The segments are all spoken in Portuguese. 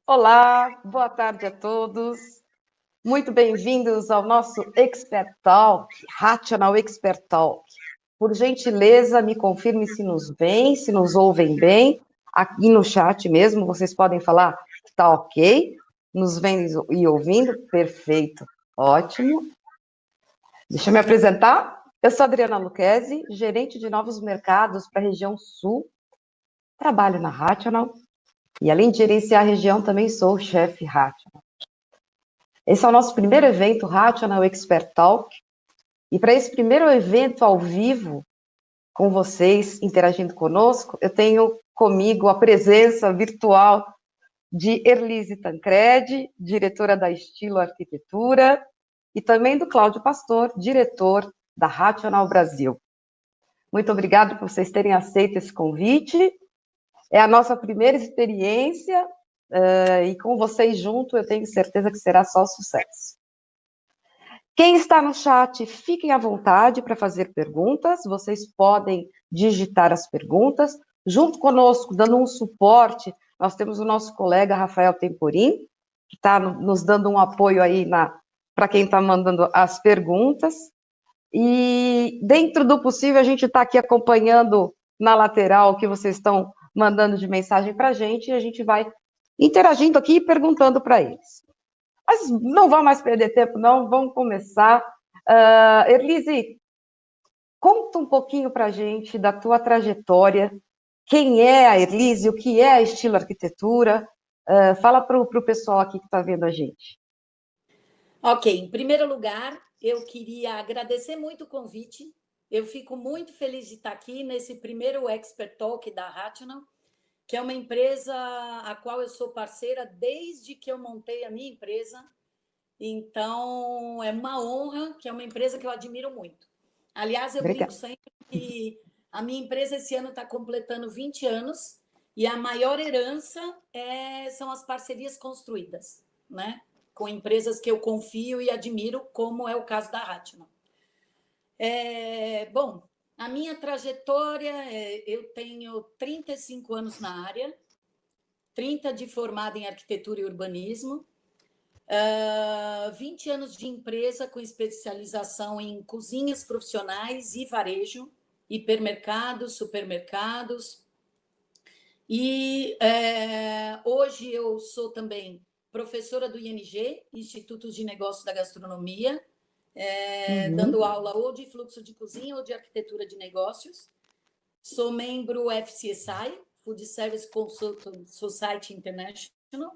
Olá, boa tarde a todos. Muito bem-vindos ao nosso Expert Talk, Rational Expert Talk. Por gentileza, me confirme se nos veem, se nos ouvem bem. Aqui no chat mesmo, vocês podem falar que está ok. Nos vendo e ouvindo? Perfeito, ótimo. Deixa eu me apresentar. Eu sou Adriana Lucchesi, gerente de novos mercados para a região sul. Trabalho na Rational e, além de gerenciar a região, também sou chefe Rational. Esse é o nosso primeiro evento Rational Expert Talk. E para esse primeiro evento ao vivo, com vocês, interagindo conosco, eu tenho comigo a presença virtual de Erlise Tancredi, diretora da Estilo Arquitetura, e também do Cláudio Pastor, diretor da Rational Brasil. Muito obrigada por vocês terem aceito esse convite. É a nossa primeira experiência, e com vocês junto, eu tenho certeza que será só sucesso. Quem está no chat, fiquem à vontade para fazer perguntas, vocês podem digitar as perguntas. Junto conosco, dando um suporte, nós temos o nosso colega Rafael Temporim, que está nos dando um apoio aí para quem está mandando as perguntas. E dentro do possível, a gente está aqui acompanhando na lateral o que vocês estão mandando de mensagem para a gente, e a gente vai interagindo aqui e perguntando para eles. Mas não vamos mais perder tempo, não, vamos começar. Erlise, conta um pouquinho para a gente da tua trajetória, quem é a Erlise, o que é a Estilo Arquitetura, fala para o pessoal aqui que está vendo a gente. Ok, em primeiro lugar, eu queria agradecer muito o convite, eu fico muito feliz de estar aqui nesse primeiro Expert Talk da Rational, que é uma empresa a qual eu sou parceira desde que eu montei a minha empresa. Então, é uma honra, que é uma empresa que eu admiro muito. Aliás, eu brinco sempre que a minha empresa esse ano está completando 20 anos e a maior herança são as parcerias construídas, né? Com empresas que eu confio e admiro, como é o caso da Rational. Bom, a minha trajetória, eu tenho 35 anos na área, 30 de formada em arquitetura e urbanismo, 20 anos de empresa com especialização em cozinhas profissionais e varejo, hipermercados, supermercados. E hoje eu sou também professora do ING, Instituto de Negócios da Gastronomia, dando aula ou de fluxo de cozinha ou de arquitetura de negócios. Sou membro FCSI, Food Service Consultant Society International,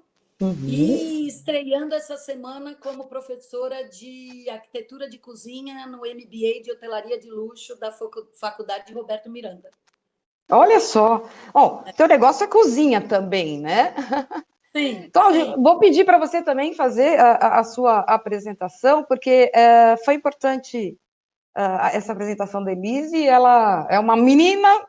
e estreando essa semana como professora de arquitetura de cozinha no MBA de hotelaria de luxo da Faculdade Roberto Miranda. Olha só. Bom, teu negócio é cozinha também, né? Sim. Cláudio, sim. Vou pedir para você também fazer a sua apresentação, porque foi importante essa apresentação da Elise. Ela é uma menina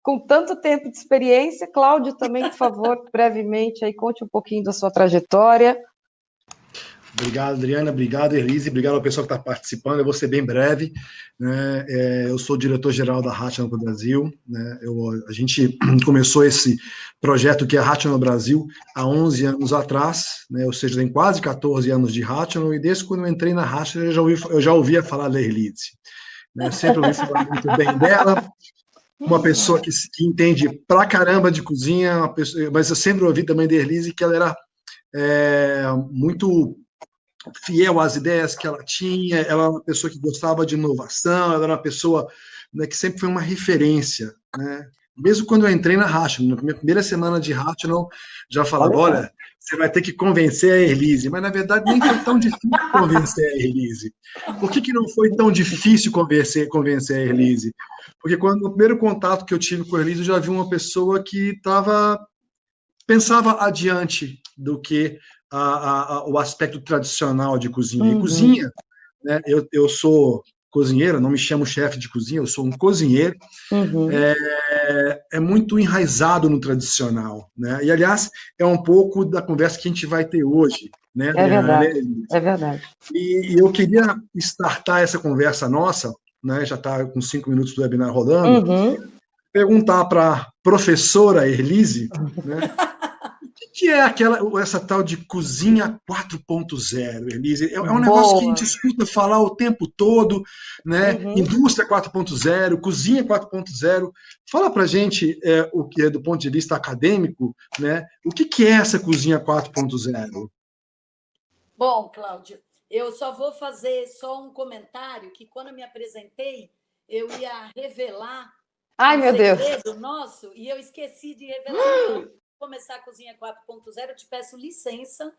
com tanto tempo de experiência. Cláudio, também, por favor, brevemente, aí conte um pouquinho da sua trajetória. Obrigado, Adriana. Obrigado, Elise. Obrigado ao pessoal que está participando. Eu vou ser bem breve. Né? Eu sou diretor-geral da Rational no Brasil. Né? A gente começou esse projeto que é a Rational Brasil há 11 anos atrás, né? Ou seja, tem quase 14 anos de Rational, e desde quando eu entrei na Rational eu já ouvia falar da Elise. Né? Sempre ouvi falar muito bem dela. Uma pessoa que entende pra caramba de cozinha, mas eu sempre ouvi também da Elise que ela era muito fiel às ideias que ela tinha, ela era uma pessoa que gostava de inovação, ela era uma pessoa, né, que sempre foi uma referência, né? Mesmo quando eu entrei na Rational, na minha primeira semana de Rational, já falava, olha, você vai ter que convencer a Elise, mas na verdade nem foi tão difícil convencer a Elise. Por que não foi tão difícil convencer a Elise? Porque no primeiro contato que eu tive com a Elise, eu já vi uma pessoa que pensava adiante do que o aspecto tradicional de cozinha. E cozinha, né, eu sou cozinheiro, não me chamo chefe de cozinha, eu sou um cozinheiro, é muito enraizado no tradicional. Né? E, aliás, é um pouco da conversa que a gente vai ter hoje. Né, É verdade. E eu queria startar essa conversa nossa, né, já está com 5 minutos do webinar rolando, perguntar para a professora Erlise, né, o que que é essa tal de cozinha 4.0, Elise? É um negócio que a gente escuta falar o tempo todo, né? Indústria 4.0, cozinha 4.0. Fala pra gente o que é do ponto de vista acadêmico, né? O que é essa cozinha 4.0? Bom, Cláudio, eu só vou fazer só um comentário que quando eu me apresentei, eu ia revelar Ai, meu Deus. segredo nosso e eu esqueci de revelar. Então, começar a cozinha 4.0, eu te peço licença.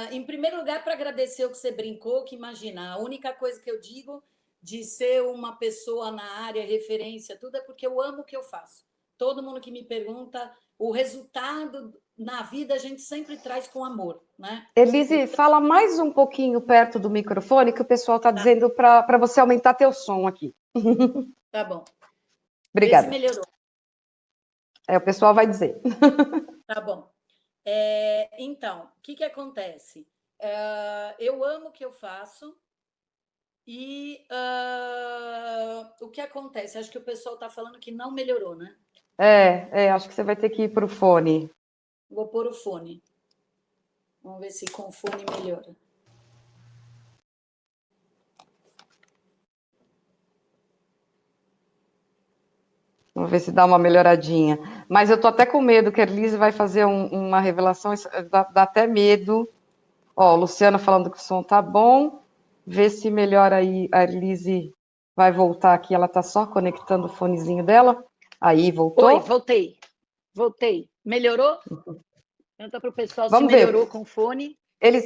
Em primeiro lugar, para agradecer o que você brincou, que imagina, a única coisa que eu digo de ser uma pessoa na área, referência, tudo é porque eu amo o que eu faço. Todo mundo que me pergunta, o resultado na vida a gente sempre traz com amor, né? Elise, fala mais um pouquinho perto do microfone que o pessoal está dizendo para você aumentar teu som aqui. Tá bom. Obrigada. Vê se melhorou. O pessoal vai dizer. Tá bom. Então, o que acontece? Eu amo o que eu faço e o que acontece? Acho que o pessoal está falando que não melhorou, né? Acho que você vai ter que ir para o fone. Vou pôr o fone. Vamos ver se com o fone melhora. Vamos ver se dá uma melhoradinha. Mas eu tô até com medo que a Elise vai fazer uma revelação, dá até medo. Ó, o Luciano falando que o som tá bom. Vê se melhora aí. A Elise vai voltar aqui, ela tá só conectando o fonezinho dela. Aí, voltou? Oi, voltei. Melhorou? Pergunta para o pessoal Vamos se melhorou ver. com o fone. Eles...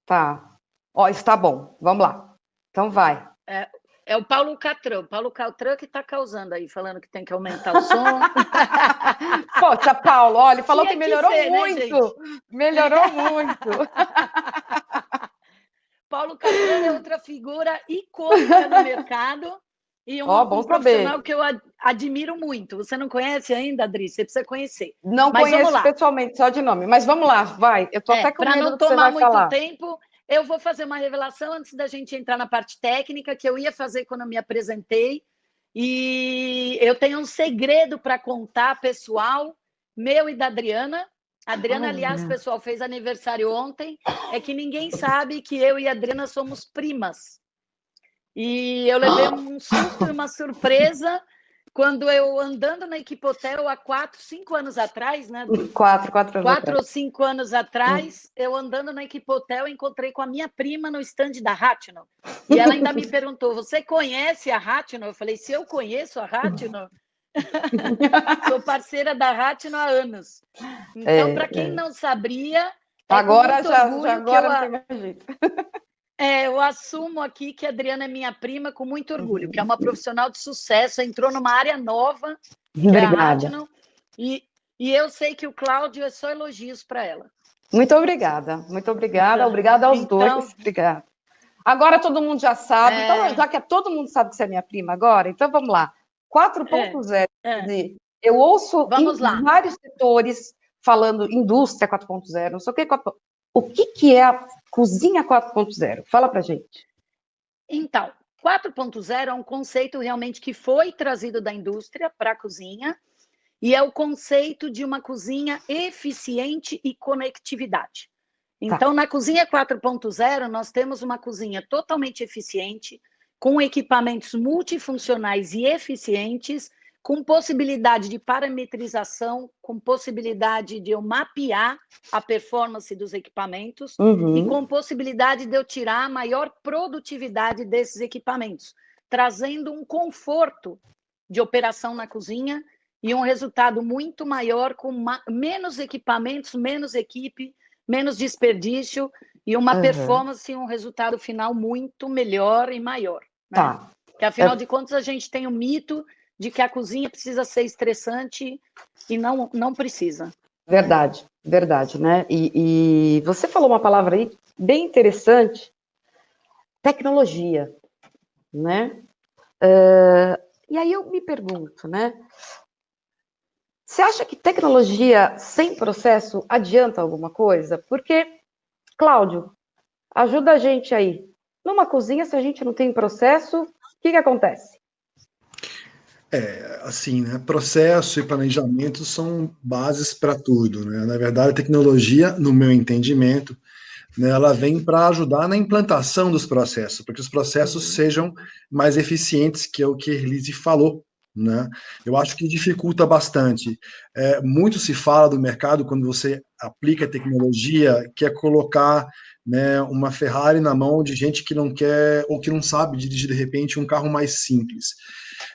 Tá. Ó, está bom. Vamos lá. Então vai. É o Paulo Catran. O Paulo Catran que está causando aí, falando que tem que aumentar o som. Poxa, Paulo, olha, ele falou Tinha que melhorou ser, muito. Né, melhorou muito. Paulo Catran é outra figura icônica no mercado e um profissional que eu admiro muito. Você não conhece ainda, Adri? Você precisa conhecer. Não conheço pessoalmente, só de nome. Mas vamos lá, vai. Eu tô até com medo do que você vai falar. Para não tomar muito tempo, eu vou fazer uma revelação antes da gente entrar na parte técnica, que eu ia fazer quando eu me apresentei. E eu tenho um segredo para contar, pessoal, meu e da Adriana. A Adriana, aliás, pessoal, fez aniversário ontem. É que ninguém sabe que eu e a Adriana somos primas. E eu levei um susto e uma surpresa quando eu, andando na Equipotel há 5 anos atrás, né, Adri? 4 ou 5 anos atrás, eu andando na Equipotel, encontrei com a minha prima no stand da Ratno. E ela ainda me perguntou, você conhece a Ratno? Eu falei, se eu conheço a Ratno... Sou parceira da Ratno há anos. Então, para quem não sabia, agora agora não tem mais jeito. Eu assumo aqui que a Adriana é minha prima com muito orgulho, que é uma profissional de sucesso, entrou numa área nova, que é a Ratno, e eu sei que o Cláudio é só elogios para ela. Muito obrigada. Obrigada aos dois. Obrigada. Agora todo mundo já sabe, então, já que todo mundo sabe que você é minha prima agora, então vamos lá. 4.0. Eu ouço em vários setores falando indústria 4.0, não sei o que. O que é a cozinha 4.0? Fala pra gente. Então, 4.0 é um conceito realmente que foi trazido da indústria para a cozinha e é o conceito de uma cozinha eficiente e conectividade. Então, na cozinha 4.0, nós temos uma cozinha totalmente eficiente, com equipamentos multifuncionais e eficientes, com possibilidade de parametrização, com possibilidade de eu mapear a performance dos equipamentos e com possibilidade de eu tirar a maior produtividade desses equipamentos, trazendo um conforto de operação na cozinha e um resultado muito maior com menos equipamentos, menos equipe, menos desperdício e uma performance e um resultado final muito melhor e maior. Né? Porque, afinal de contas, a gente tem o mito de que a cozinha precisa ser estressante e não precisa. Verdade, né? E você falou uma palavra aí bem interessante, tecnologia, né? E aí eu me pergunto, né? Você acha que tecnologia sem processo adianta alguma coisa? Porque, Cláudio, ajuda a gente aí. Numa cozinha, se a gente não tem processo, o que acontece? Assim, né? Processo e planejamento são bases para tudo, né? Na verdade, a tecnologia, no meu entendimento, né, ela vem para ajudar na implantação dos processos, para que os processos sejam mais eficientes, que é o que a Elise falou, né? Eu acho que dificulta bastante. Muito se fala do mercado quando você aplica tecnologia, que é colocar, né, uma Ferrari na mão de gente que não quer ou que não sabe dirigir de repente um carro mais simples.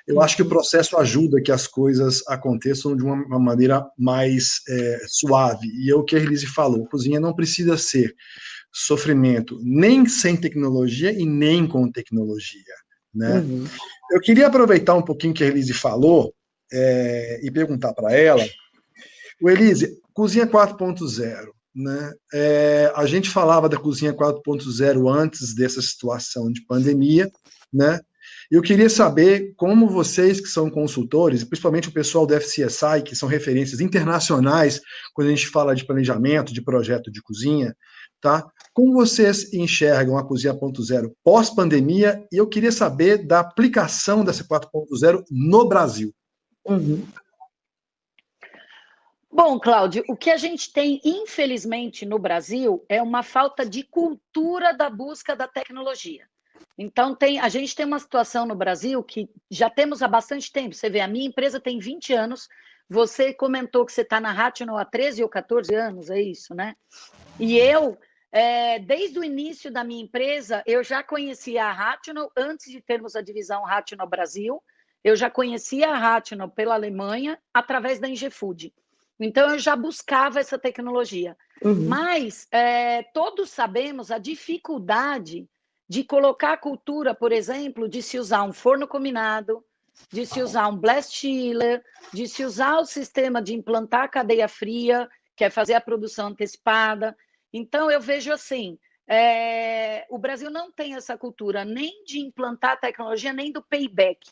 Eu acho que o processo ajuda que as coisas aconteçam de uma maneira mais suave. E é o que a Elise falou: cozinha não precisa ser sofrimento nem sem tecnologia e nem com tecnologia, né? Eu queria aproveitar um pouquinho que a Elise falou e perguntar para ela, Elise, cozinha 4.0, né? A gente falava da cozinha 4.0 antes dessa situação de pandemia, né? Eu queria saber como vocês que são consultores, principalmente o pessoal da FCSI, que são referências internacionais quando a gente fala de planejamento, de projeto de cozinha, tá? Como vocês enxergam a cozinha 4.0 pós-pandemia? E eu queria saber da aplicação dessa 4.0 no Brasil. Bom, Cláudio, o que a gente tem, infelizmente, no Brasil é uma falta de cultura da busca da tecnologia. Então, a gente tem uma situação no Brasil que já temos há bastante tempo. Você vê, a minha empresa tem 20 anos, você comentou que você está na Rational há 13 ou 14 anos, é isso, né? E eu, desde o início da minha empresa, eu já conhecia a Rational, antes de termos a divisão Rational Brasil, eu já conhecia a Rational pela Alemanha, através da Ingefood. Então, eu já buscava essa tecnologia. Mas todos sabemos a dificuldade de colocar a cultura, por exemplo, de se usar um forno combinado, de se usar um blast chiller, de se usar o sistema de implantar a cadeia fria, que é fazer a produção antecipada. Então, eu vejo assim, o Brasil não tem essa cultura nem de implantar tecnologia, nem do payback.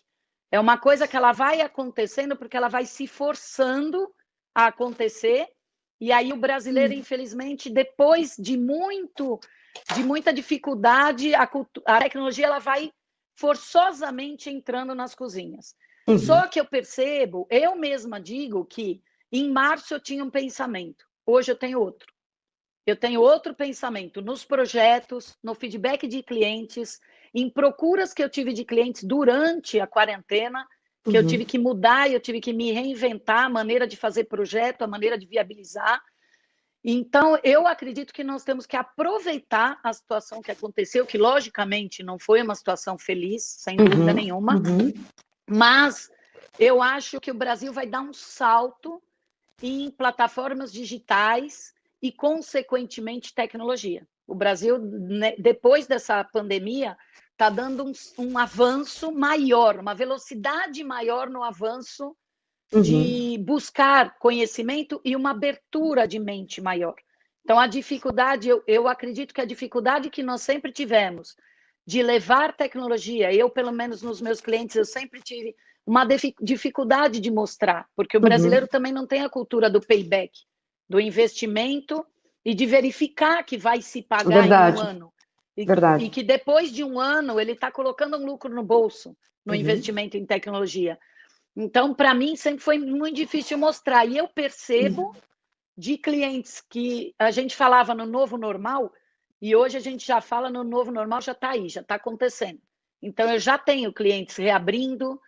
É uma coisa que ela vai acontecendo porque ela vai se forçando a acontecer, e aí o brasileiro, infelizmente, depois de muita dificuldade, a tecnologia ela vai forçosamente entrando nas cozinhas. Só que eu percebo, eu mesma digo que em março eu tinha um pensamento, hoje eu tenho outro. Eu tenho outro pensamento nos projetos, no feedback de clientes, em procuras que eu tive de clientes durante a quarentena, que eu tive que mudar, eu tive que me reinventar a maneira de fazer projeto, a maneira de viabilizar. Então, eu acredito que nós temos que aproveitar a situação que aconteceu, que logicamente não foi uma situação feliz, sem dúvida nenhuma, mas eu acho que o Brasil vai dar um salto em plataformas digitais e, consequentemente, tecnologia. O Brasil, depois dessa pandemia, está dando um avanço maior, uma velocidade maior no avanço de buscar conhecimento e uma abertura de mente maior. Então, a dificuldade, eu acredito que a dificuldade que nós sempre tivemos de levar tecnologia, eu, pelo menos nos meus clientes, eu sempre tive uma dificuldade de mostrar, porque o brasileiro também não tem a cultura do payback, do investimento e de verificar que vai se pagar em um ano. E que depois de um ano ele está colocando um lucro no bolso, no investimento em tecnologia. Então, para mim, sempre foi muito difícil mostrar. E eu percebo de clientes que a gente falava no novo normal, e hoje a gente já fala no novo normal, já está aí, já está acontecendo. Então, eu já tenho clientes reabrindo,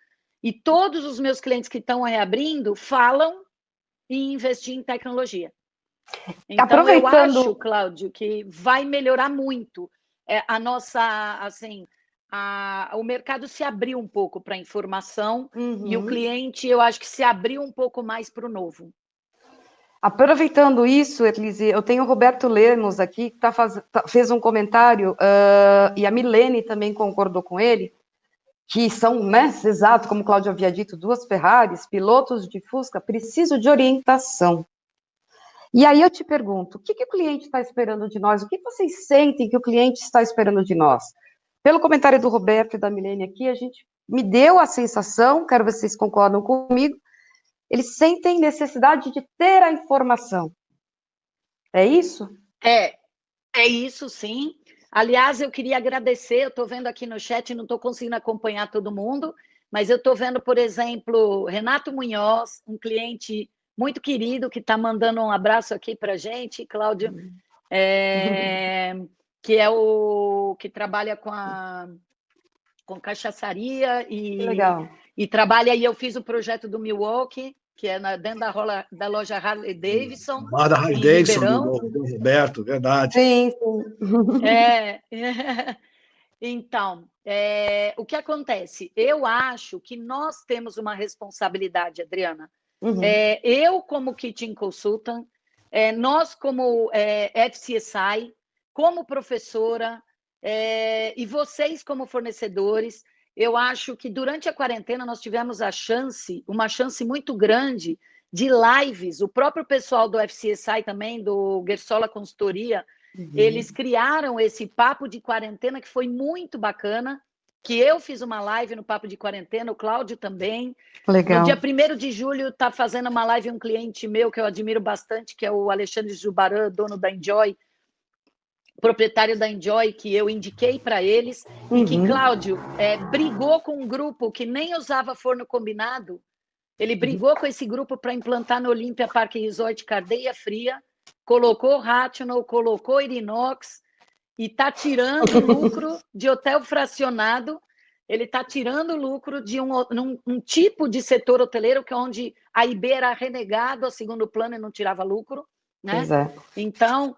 e todos os meus clientes que estão reabrindo falam em investir em tecnologia. Então, eu acho, Cláudio, que vai melhorar muito a nossa, assim, o mercado se abriu um pouco para a informação e o cliente, eu acho que se abriu um pouco mais para o novo. Aproveitando isso, Elise, eu tenho o Roberto Lemos aqui, que fez um comentário, e a Milene também concordou com ele, que são, né, exato, como o Cláudio havia dito, 2 Ferraris, pilotos de Fusca, preciso de orientação. E aí eu te pergunto, o que o cliente está esperando de nós? O que vocês sentem que o cliente está esperando de nós? Pelo comentário do Roberto e da Milene aqui, me deu a sensação, quero ver se vocês concordam comigo, eles sentem necessidade de ter a informação. É isso? É isso, sim. Aliás, eu queria agradecer, eu estou vendo aqui no chat, não estou conseguindo acompanhar todo mundo, mas eu estou vendo, por exemplo, Renato Munhoz, um cliente muito querido, que está mandando um abraço aqui para a gente, Cláudio, que é o que trabalha com cachaçaria e trabalha, e eu fiz o projeto do Milwaukee, que é dentro da loja Harley Davidson, Bar da Harley Davidson, do Roberto, verdade. Sim, sim. Então, o que acontece? Eu acho que nós temos uma responsabilidade, Adriana. Eu, como Kitchen Consultant, nós, como FCSI, como professora, e vocês, como fornecedores, eu acho que durante a quarentena nós tivemos uma chance muito grande de lives. O próprio pessoal do FCSI também, do Gersola Consultoria, eles criaram esse papo de quarentena que foi muito bacana, que eu fiz uma live no papo de quarentena, o Cláudio também. Legal. No dia 1º de julho está fazendo uma live um cliente meu que eu admiro bastante, que é o Alexandre Jubaran, dono da Enjoy, proprietário da Enjoy, que eu indiquei para eles, e que Cláudio brigou com um grupo que nem usava forno combinado. Ele brigou com esse grupo para implantar no Olímpia Parque Resort cadeia fria, colocou Rational, colocou Inox, e está tirando lucro de hotel fracionado. Ele está tirando lucro de um tipo de setor hoteleiro, que é onde a IB era renegado a segundo plano e não tirava lucro. Né? Então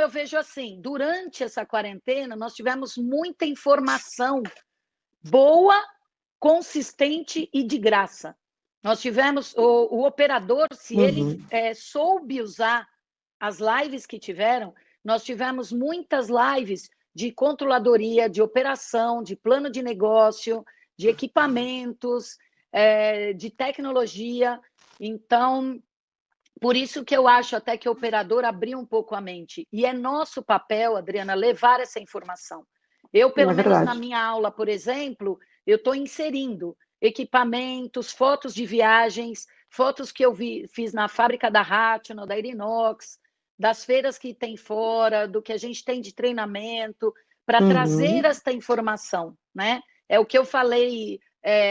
eu vejo assim, durante essa quarentena, nós tivemos muita informação boa, consistente e de graça. Nós tivemos o operador, se ele soube usar as lives que tiveram, nós tivemos muitas lives de controladoria, de operação, de plano de negócio, de equipamentos, de tecnologia. Então, por isso que eu acho até que o operador abriu um pouco a mente. E é nosso papel, Adriana, levar essa informação. Eu, pelo menos na minha aula, por exemplo, eu estou inserindo equipamentos, fotos de viagens, fotos que eu fiz na fábrica da Rational, da Inox, das feiras que tem fora, do que a gente tem de treinamento, para trazer esta informação. Né? É o que eu falei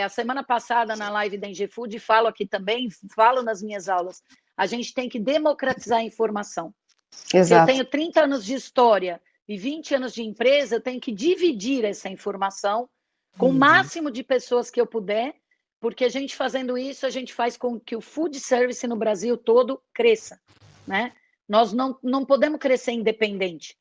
a semana passada na live da Engefood, falo aqui também, falo nas minhas aulas. A gente tem que democratizar a informação. Exato. Se eu tenho 30 anos de história e 20 anos de empresa, eu tenho que dividir essa informação com o máximo de pessoas que eu puder, porque a gente fazendo isso, a gente faz com que o food service no Brasil todo cresça. Né? Nós não podemos crescer independente.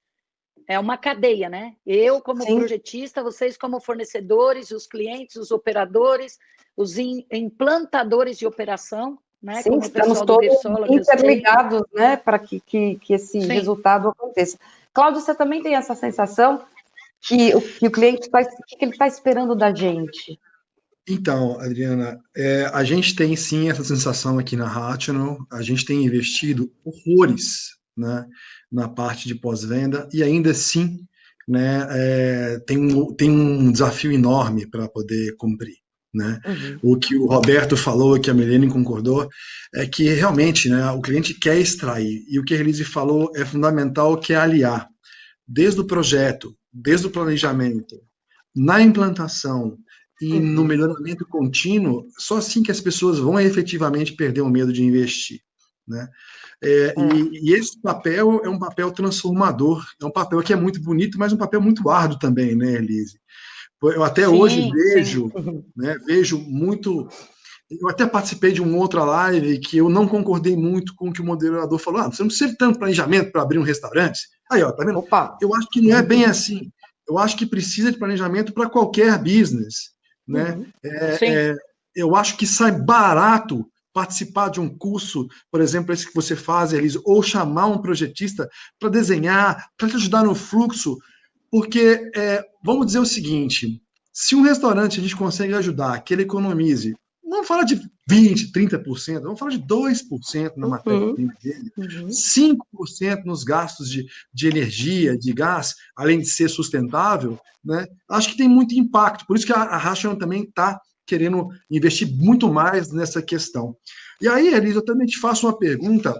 É uma cadeia, né? Eu, como projetista, vocês como fornecedores, os clientes, os operadores, os implantadores de operação, né? Sim, estamos todos interligados, né, para que esse resultado aconteça. Cláudio, você também tem essa sensação que o cliente ele está esperando da gente? Então, Adriana, a gente tem sim essa sensação aqui na Rational, a gente tem investido horrores, né, na parte de pós-venda, e ainda assim, né, tem um desafio enorme para poder cumprir. Né? O que o Roberto falou, que a Milene concordou, é que realmente, né, o cliente quer extrair, e o que a Elise falou é fundamental, que é aliar, desde o projeto, desde o planejamento, na implantação e no melhoramento contínuo, só assim que as pessoas vão efetivamente perder o medo de investir. Né? E esse papel é um papel transformador, é um papel que é muito bonito, mas um papel muito árduo também, né, Elise? Eu até hoje vejo muito. Eu até participei de uma outra live que eu não concordei muito com o que o moderador falou. Você não precisa de tanto planejamento para abrir um restaurante. Aí, ó, tá vendo? Opa. Eu acho que não é bem assim. Eu acho que precisa de planejamento para qualquer business. Né? Eu acho que sai barato participar de um curso, por exemplo, esse que você faz, Elise, ou chamar um projetista para desenhar, para te ajudar no fluxo. Porque, vamos dizer o seguinte, se um restaurante a gente consegue ajudar que ele economize, não fala de 20%, 30%, vamos falar de 2% na matéria-prima dele, 5% nos gastos de energia, de gás, além de ser sustentável, né, acho que tem muito impacto. Por isso que a Rational também está querendo investir muito mais nessa questão. E aí, Elisa, eu também te faço uma pergunta,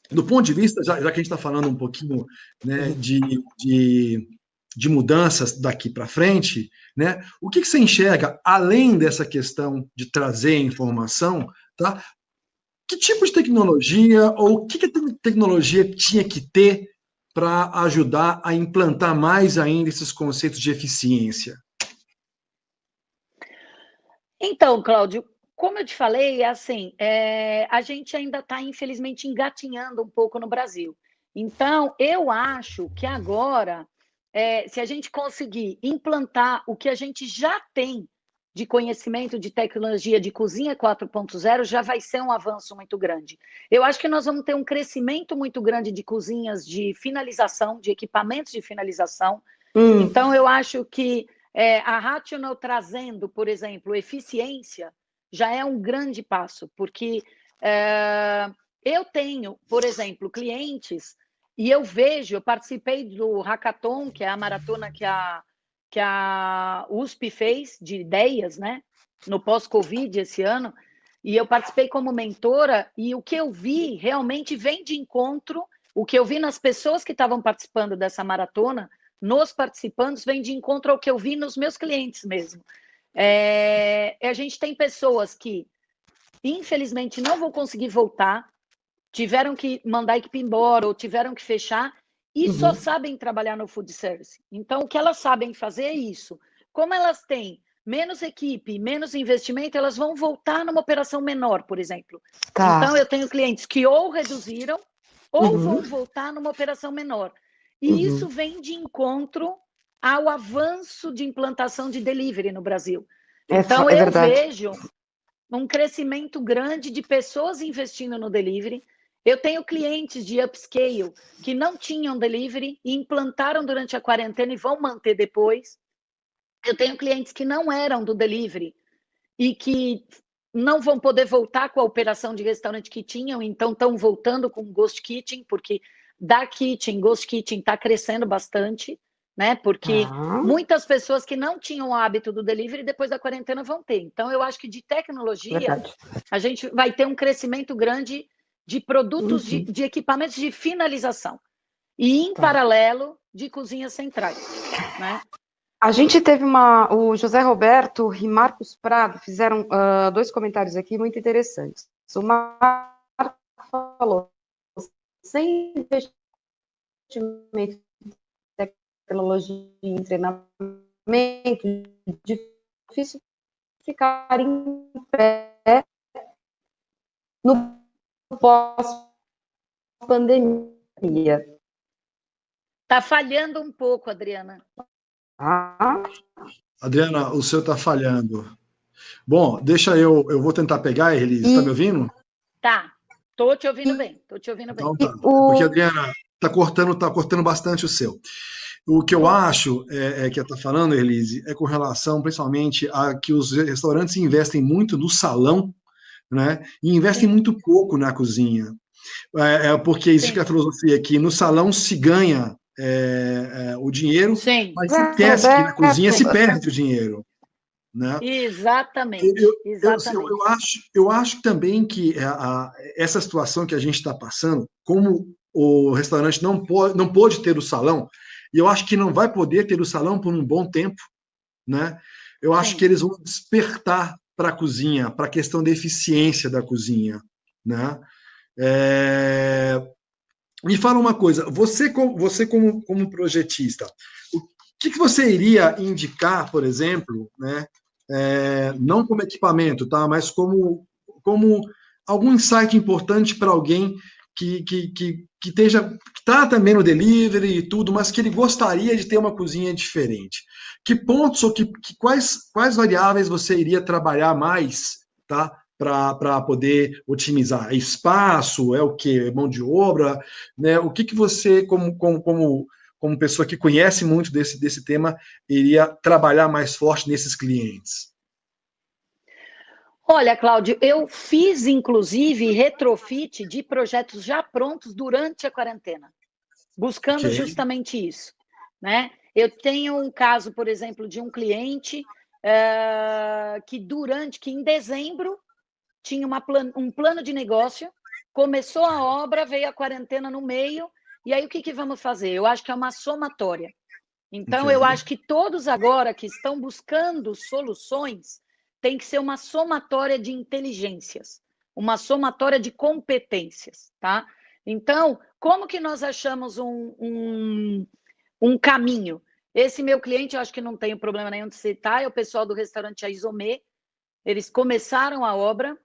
do ponto de vista, já que a gente está falando um pouquinho, né, de de mudanças daqui para frente, né? O que você enxerga, além dessa questão de trazer informação, tá? Que tipo de tecnologia ou que a tecnologia tinha que ter para ajudar a implantar mais ainda esses conceitos de eficiência? Então, Cláudio, como eu te falei, assim, a gente ainda está, infelizmente, engatinhando um pouco no Brasil. Então, eu acho que agora, se a gente conseguir implantar o que a gente já tem de conhecimento de tecnologia de cozinha 4.0, já vai ser um avanço muito grande. Eu acho que nós vamos ter um crescimento muito grande de cozinhas de finalização, de equipamentos de finalização. Então, eu acho que a Rational trazendo, por exemplo, eficiência, já é um grande passo, porque eu tenho, por exemplo, clientes, e eu vejo, eu participei do Hackathon, que é a maratona que a USP fez, de ideias, né, no pós-Covid esse ano, e eu participei como mentora, e o que eu vi realmente vem de encontro, o que eu vi nas pessoas que estavam participando dessa maratona, nos participantes, vem de encontro ao que eu vi nos meus clientes mesmo. A gente tem pessoas que, infelizmente, não vão conseguir voltar, tiveram que mandar a equipe embora ou tiveram que fechar e só sabem trabalhar no food service. Então, o que elas sabem fazer é isso. Como elas têm menos equipe, menos investimento, elas vão voltar numa operação menor, por exemplo. Tá. Então, eu tenho clientes que ou reduziram ou vão voltar numa operação menor. E isso vem de encontro ao avanço de implantação de delivery no Brasil. Então, eu vejo um crescimento grande de pessoas investindo no delivery. Eu tenho clientes de upscale que não tinham delivery e implantaram durante a quarentena e vão manter depois. Eu tenho clientes que não eram do delivery e que não vão poder voltar com a operação de restaurante que tinham, então estão voltando com Ghost Kitchen, porque Dark Kitchen, Ghost Kitchen está crescendo bastante, né? Porque muitas pessoas que não tinham o hábito do delivery depois da quarentena vão ter. Então, eu acho que de tecnologia, a gente vai ter um crescimento grande de produtos, de equipamentos de finalização. E, em paralelo, de cozinhas centrais, né? A gente teve o José Roberto e Marcos Prado fizeram 2 comentários aqui muito interessantes. O Marcos falou, sem investimento em tecnologia e treinamento, difícil ficar em pé no pós-pandemia. Está falhando um pouco, Adriana. Adriana, o seu está falhando. Bom, deixa eu vou tentar pegar, Elise. Está me ouvindo? Tá, estou te ouvindo bem. Então tá. Porque, Adriana, está cortando bastante o seu. O que eu acho que está falando, Elise, é com relação principalmente a que os restaurantes investem muito no salão, né? E investem muito pouco na cozinha. Porque existe a filosofia que no salão se ganha o dinheiro, mas se esquece que na cozinha se perde o dinheiro. Né? Exatamente. Eu acho também que essa situação que a gente está passando, como o restaurante não pôde ter o salão, e eu acho que não vai poder ter o salão por um bom tempo, né? Eu acho que eles vão despertar para a cozinha, para a questão da eficiência da cozinha, né? Me fala uma coisa, você como projetista, o que você iria indicar, por exemplo, né? Não como equipamento, tá? Mas como algum insight importante para alguém que está também no delivery e tudo, mas que ele gostaria de ter uma cozinha diferente. Que pontos ou quais variáveis você iria trabalhar mais, tá? Para poder otimizar espaço, o que? Mão de obra, né? O que você, como pessoa que conhece muito desse tema, iria trabalhar mais forte nesses clientes? Olha, Cláudio, eu fiz, inclusive, retrofit de projetos já prontos durante a quarentena, buscando justamente isso, né? Eu tenho um caso, por exemplo, de um cliente que em dezembro tinha um plano de negócio, começou a obra, veio a quarentena no meio, e aí o que vamos fazer? Eu acho que é uma somatória. Então, Ok. eu acho que todos agora que estão buscando soluções tem que ser uma somatória de inteligências, uma somatória de competências, tá? Então, como que nós achamos um caminho? Esse meu cliente, eu acho que não tenho problema nenhum de citar, é o pessoal do restaurante Aizomê. Eles começaram a obra,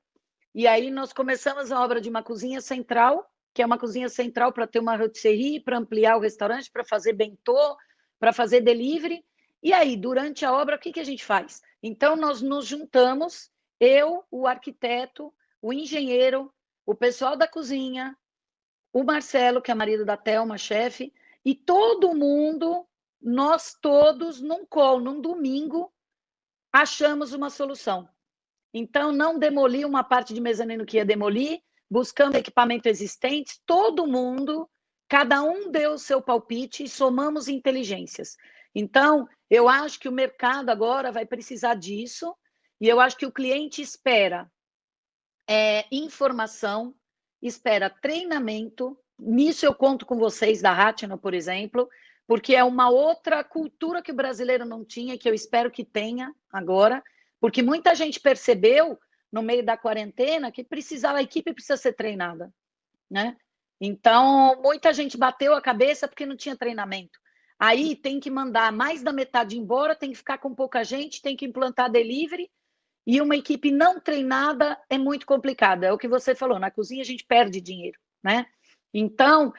e aí nós começamos a obra de uma cozinha central, que é uma cozinha central para ter uma rotisserie, para ampliar o restaurante, para fazer bentô, para fazer delivery. E aí, durante a obra, o que a gente faz? Então, nós nos juntamos, eu, o arquiteto, o engenheiro, o pessoal da cozinha, o Marcelo, que é marido da Thelma, chefe, e todo mundo, nós todos, num call, num domingo, achamos uma solução. Então, não demolir uma parte de mezanino que ia demolir, buscando equipamento existente, todo mundo, cada um deu o seu palpite e somamos inteligências. Então, eu acho que o mercado agora vai precisar disso, e eu acho que o cliente espera informação, espera treinamento. Nisso eu conto com vocês da Hatno, por exemplo, porque é uma outra cultura que o brasileiro não tinha, que eu espero que tenha agora, porque muita gente percebeu no meio da quarentena que a equipe precisa ser treinada, né? Então, muita gente bateu a cabeça porque não tinha treinamento. Aí tem que mandar mais da metade embora, tem que ficar com pouca gente, tem que implantar delivery, e uma equipe não treinada é muito complicado. É o que você falou, na cozinha a gente perde dinheiro, né? Então,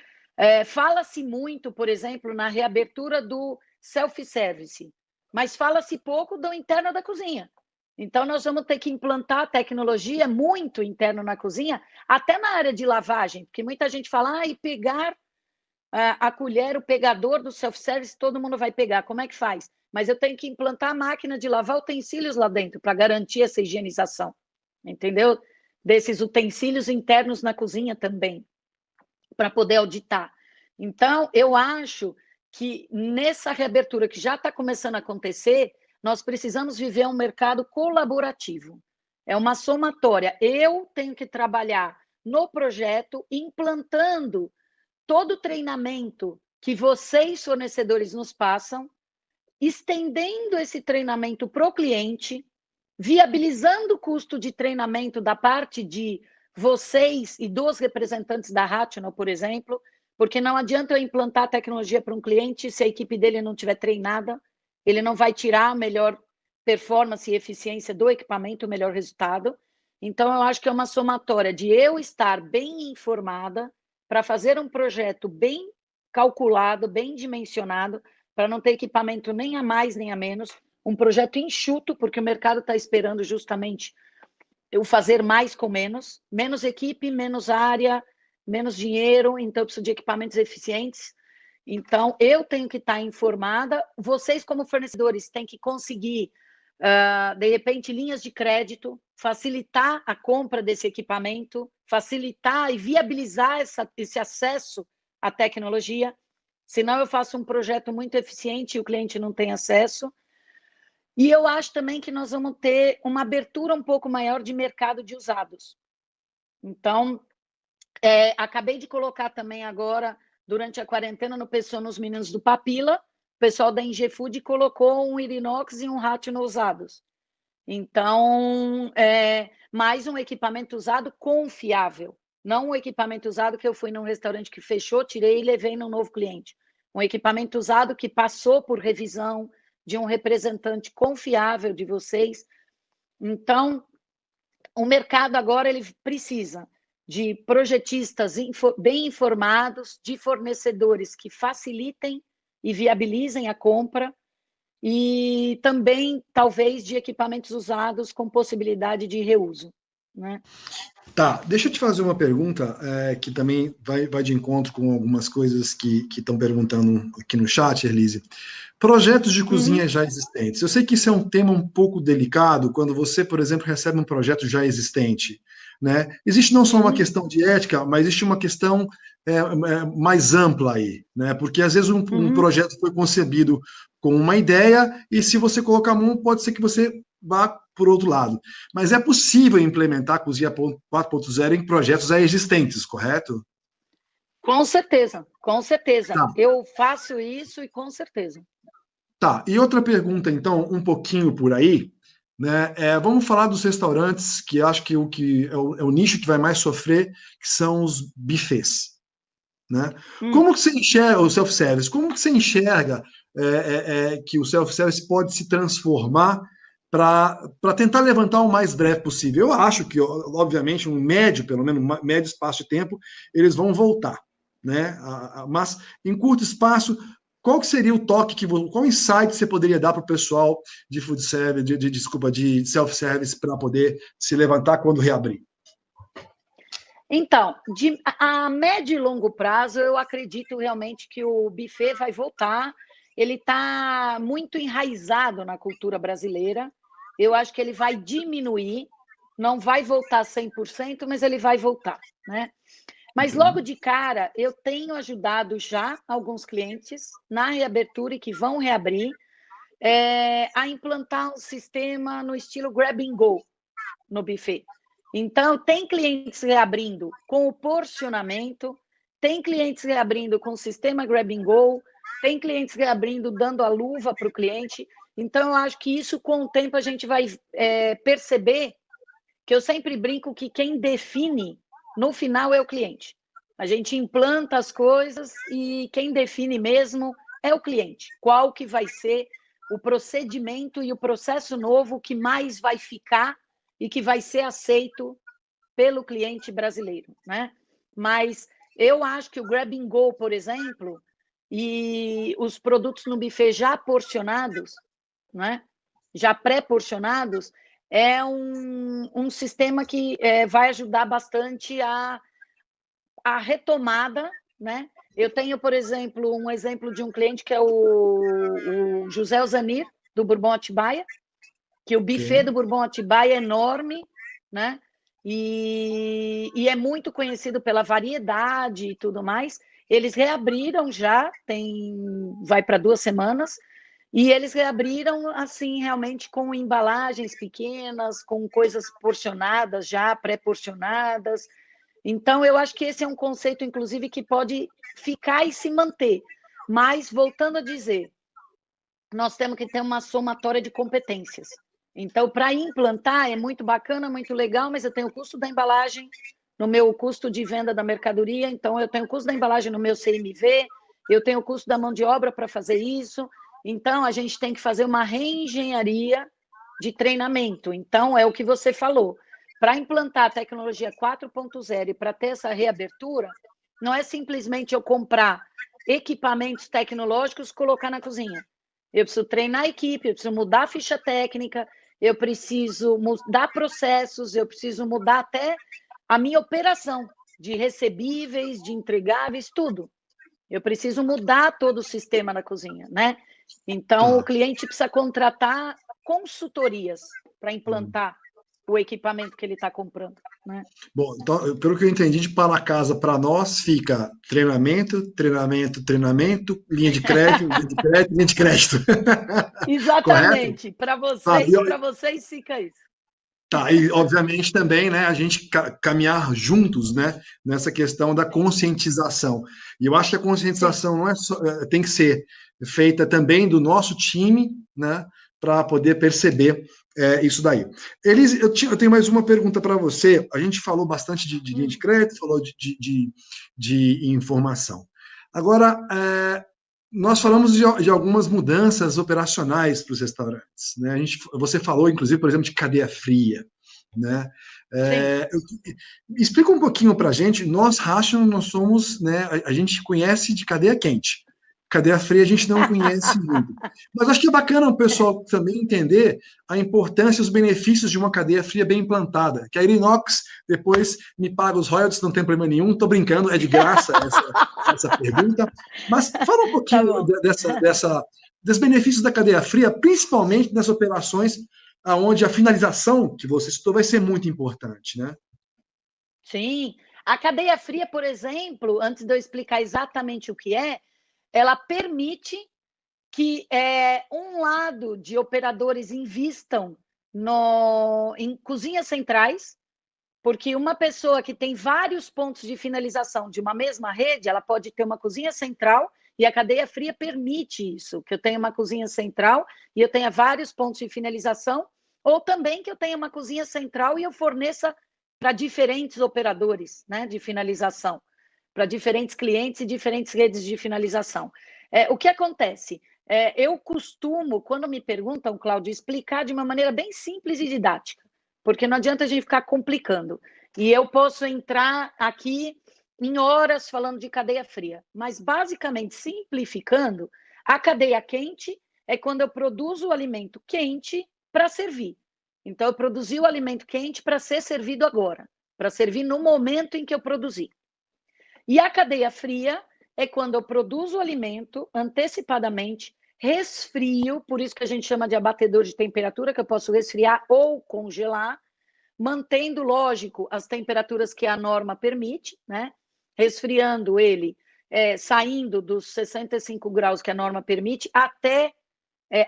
fala-se muito, por exemplo, na reabertura do self-service, mas fala-se pouco do interno da cozinha. Então, nós vamos ter que implantar tecnologia muito interno na cozinha, até na área de lavagem, porque muita gente fala, e pegar a colher, o pegador do self-service, todo mundo vai pegar. Como é que faz? Mas eu tenho que implantar a máquina de lavar utensílios lá dentro para garantir essa higienização, entendeu? Desses utensílios internos na cozinha também, para poder auditar. Então, eu acho que nessa reabertura que já está começando a acontecer, nós precisamos viver um mercado colaborativo. É uma somatória. Eu tenho que trabalhar no projeto, implantando todo o treinamento que vocês, fornecedores, nos passam, estendendo esse treinamento para o cliente, viabilizando o custo de treinamento da parte de vocês e dos representantes da Hatno, por exemplo, porque não adianta eu implantar a tecnologia para um cliente se a equipe dele não estiver treinada, ele não vai tirar a melhor performance e eficiência do equipamento, o melhor resultado. Então, eu acho que é uma somatória de eu estar bem informada para fazer um projeto bem calculado, bem dimensionado, para não ter equipamento nem a mais nem a menos, um projeto enxuto, porque o mercado está esperando justamente eu fazer mais com menos, menos equipe, menos área, menos dinheiro, então eu preciso de equipamentos eficientes. Então, eu tenho que estar informada, vocês como fornecedores têm que conseguir, de repente, linhas de crédito, facilitar a compra desse equipamento, facilitar e viabilizar esse acesso à tecnologia, senão eu faço um projeto muito eficiente e o cliente não tem acesso. E eu acho também que nós vamos ter uma abertura um pouco maior de mercado de usados. Então, acabei de colocar também agora, durante a quarentena, nos meninos do Papila, o pessoal da Ingefood colocou um Irinox e um Hatno usados. Então, mais um equipamento usado confiável. Não um equipamento usado que eu fui num restaurante que fechou, tirei e levei num novo cliente. Um equipamento usado que passou por revisão de um representante confiável de vocês. Então, o mercado agora ele precisa de projetistas bem informados, de fornecedores que facilitem e viabilizem a compra, e também, talvez, de equipamentos usados com possibilidade de reuso, né? Tá, deixa eu te fazer uma pergunta que também vai de encontro com algumas coisas que estão perguntando aqui no chat, Elise. Projetos de cozinha já existentes. Eu sei que isso é um tema um pouco delicado quando você, por exemplo, recebe um projeto já existente, né? Existe não só uma questão de ética, mas existe uma questão mais ampla aí, né? Porque às vezes um projeto foi concebido com uma ideia e se você colocar a mão, pode ser que você vá por outro lado. Mas é possível implementar a Cozinha 4.0 em projetos já existentes, correto? Com certeza, com certeza. Tá. Eu faço isso e com certeza. Tá, e outra pergunta, então, um pouquinho por aí, né? Vamos falar dos restaurantes, que acho que é o nicho que vai mais sofrer, que são os buffets, né? Como que você enxerga o self-service? Como que você enxerga que o self-service pode se transformar para tentar levantar o mais breve possível? Eu acho que, obviamente, pelo menos um médio espaço de tempo, eles vão voltar, né? Mas em curto espaço, qual que seria o toque qual insight você poderia dar para o pessoal de food service, de self-service, para poder se levantar quando reabrir? Então, a médio e longo prazo, eu acredito realmente que o buffet vai voltar. Ele está muito enraizado na cultura brasileira. Eu acho que ele vai diminuir, não vai voltar 100%, mas ele vai voltar, né? Mas logo de cara, eu tenho ajudado já alguns clientes na reabertura e que vão reabrir a implantar um sistema no estilo grab and go no buffet. Então, tem clientes reabrindo com o porcionamento, tem clientes reabrindo com o sistema grab and go, tem clientes reabrindo dando a luva para o cliente. Então, eu acho que isso, com o tempo, a gente vai perceber que eu sempre brinco que quem define, no final, é o cliente. A gente implanta as coisas e quem define mesmo é o cliente. Qual que vai ser o procedimento e o processo novo que mais vai ficar e que vai ser aceito pelo cliente brasileiro, né? Mas eu acho que o grab and go, por exemplo, e os produtos no buffet já porcionados, né? Já pré-porcionados, é um sistema que vai ajudar bastante a retomada, né? Eu tenho, por exemplo, um exemplo de um cliente que é o José Ozanir, do Bourbon Atibaia, que o buffet do Bourbon Atibaia é enorme, né? E é muito conhecido pela variedade e tudo mais. Eles reabriram já, vai para 2 semanas, e eles reabriram, assim, realmente com embalagens pequenas, com coisas porcionadas já, pré-porcionadas. Então, eu acho que esse é um conceito, inclusive, que pode ficar e se manter. Mas, voltando a dizer, nós temos que ter uma somatória de competências. Então, para implantar, é muito bacana, muito legal, mas eu tenho o custo da embalagem no meu custo de venda da mercadoria, então eu tenho o custo da embalagem no meu CMV, eu tenho o custo da mão de obra para fazer isso. Então, a gente tem que fazer uma reengenharia de treinamento. Então, é o que você falou. Para implantar a tecnologia 4.0 e para ter essa reabertura, não é simplesmente eu comprar equipamentos tecnológicos e colocar na cozinha. Eu preciso treinar a equipe, eu preciso mudar a ficha técnica, eu preciso mudar processos, eu preciso mudar até a minha operação de recebíveis, de entregáveis, tudo. Eu preciso mudar todo o sistema da cozinha, né? Então, o cliente precisa contratar consultorias para implantar o equipamento que ele está comprando, né? Bom, então, pelo que eu entendi, de pá na casa para nós fica treinamento, treinamento, treinamento, linha de crédito, linha de crédito, linha de crédito. Exatamente. Para vocês fica isso. Tá, e obviamente também, né, a gente caminhar juntos, né, nessa questão da conscientização. E eu acho que a conscientização não é só, tem que ser feita também do nosso time, né, para poder perceber isso daí. Elise, eu tenho mais uma pergunta para você. A gente falou bastante de linha de crédito, falou de informação. Agora, nós falamos de algumas mudanças operacionais para os restaurantes, né? Você falou, inclusive, por exemplo, de cadeia fria, né? Explica um pouquinho para a gente. Nós, Ration, nós somos, né? A gente conhece de cadeia quente. Cadeia fria a gente não conhece muito. Mas acho que é bacana o pessoal também entender a importância e os benefícios de uma cadeia fria bem implantada. Que a Inox depois me paga os royalties, não tem problema nenhum. Estou brincando, é de graça essa pergunta. Mas fala um pouquinho dos benefícios da cadeia fria, principalmente nas operações onde a finalização que você citou vai ser muito importante, né? Sim. A cadeia fria, por exemplo, antes de eu explicar exatamente o que ela permite que um lado de operadores invistam em cozinhas centrais, porque uma pessoa que tem vários pontos de finalização de uma mesma rede, ela pode ter uma cozinha central E a cadeia fria permite isso, que eu tenha uma cozinha central e eu tenha vários pontos de finalização, ou também que eu tenha uma cozinha central e eu forneça para diferentes operadores, né, de finalização, para diferentes clientes e diferentes redes de finalização. O que acontece? Eu costumo, quando me perguntam, Cláudio, explicar de uma maneira bem simples e didática, porque não adianta a gente ficar complicando. E eu posso entrar aqui em horas falando de cadeia fria, mas basicamente, simplificando, a cadeia quente é quando eu produzo o alimento quente para servir. Então, eu produzi o alimento quente para ser servido agora, para servir no momento em que eu produzi. E a cadeia fria é quando eu produzo o alimento antecipadamente, resfrio, por isso que a gente chama de abatedor de temperatura, que eu posso resfriar ou congelar, mantendo, lógico, as temperaturas que a norma permite, né? Resfriando ele, saindo dos 65 graus que a norma permite, até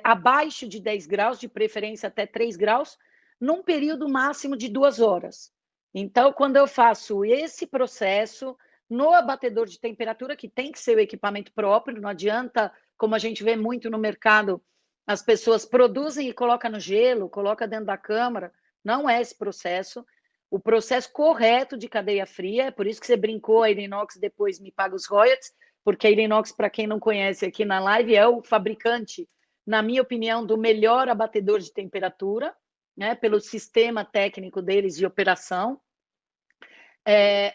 abaixo de 10 graus, de preferência até 3 graus, num período máximo de 2 horas. Então, quando eu faço esse processo no abatedor de temperatura, que tem que ser o equipamento próprio, não adianta, como a gente vê muito no mercado, as pessoas produzem e colocam no gelo, colocam dentro da câmara, não é esse processo. O processo correto de cadeia fria, é por isso que você brincou, a Inox depois me paga os royalties, porque a Inox, para quem não conhece aqui na live, é o fabricante, na minha opinião, do melhor abatedor de temperatura, né, pelo sistema técnico deles de operação.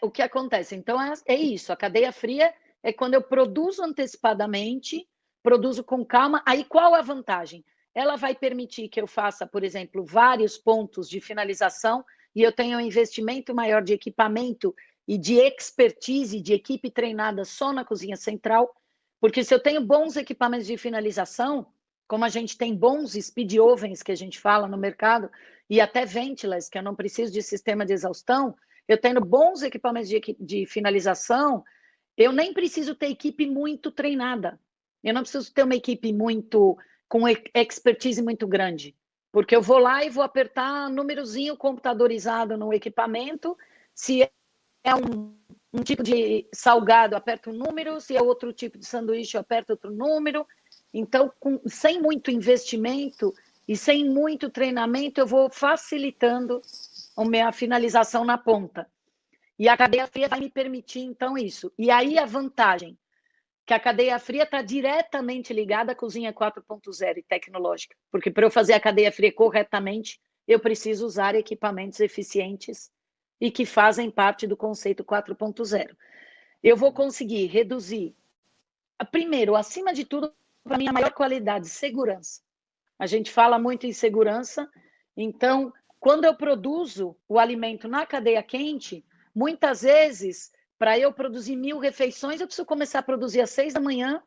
O que acontece? Então, é isso, a cadeia fria é quando eu produzo antecipadamente, produzo com calma. Aí, qual a vantagem? Ela vai permitir que eu faça, por exemplo, vários pontos de finalização e eu tenha um investimento maior de equipamento e de expertise, de equipe treinada só na cozinha central, porque se eu tenho bons equipamentos de finalização, como a gente tem bons speed ovens, que a gente fala no mercado, e até ventilers, que eu não preciso de sistema de exaustão, eu tendo bons equipamentos de finalização, eu nem preciso ter equipe muito treinada. Eu não preciso ter uma equipe com expertise muito grande, porque eu vou lá e vou apertar númerozinho computadorizado no equipamento. Se é um tipo de salgado, eu aperto um número. Se é outro tipo de sanduíche, eu aperto outro número. Então, sem muito investimento e sem muito treinamento, eu vou facilitando a minha finalização na ponta. E a cadeia fria vai me permitir, então, isso. E aí a vantagem, que a cadeia fria está diretamente ligada à cozinha 4.0 e tecnológica. Porque para eu fazer a cadeia fria corretamente, eu preciso usar equipamentos eficientes e que fazem parte do conceito 4.0. Eu vou conseguir reduzir, primeiro, acima de tudo, para mim, a maior qualidade, segurança. A gente fala muito em segurança, então, quando eu produzo o alimento na cadeia quente, muitas vezes, para eu produzir 1000 refeições, eu preciso começar a produzir às 6 da manhã,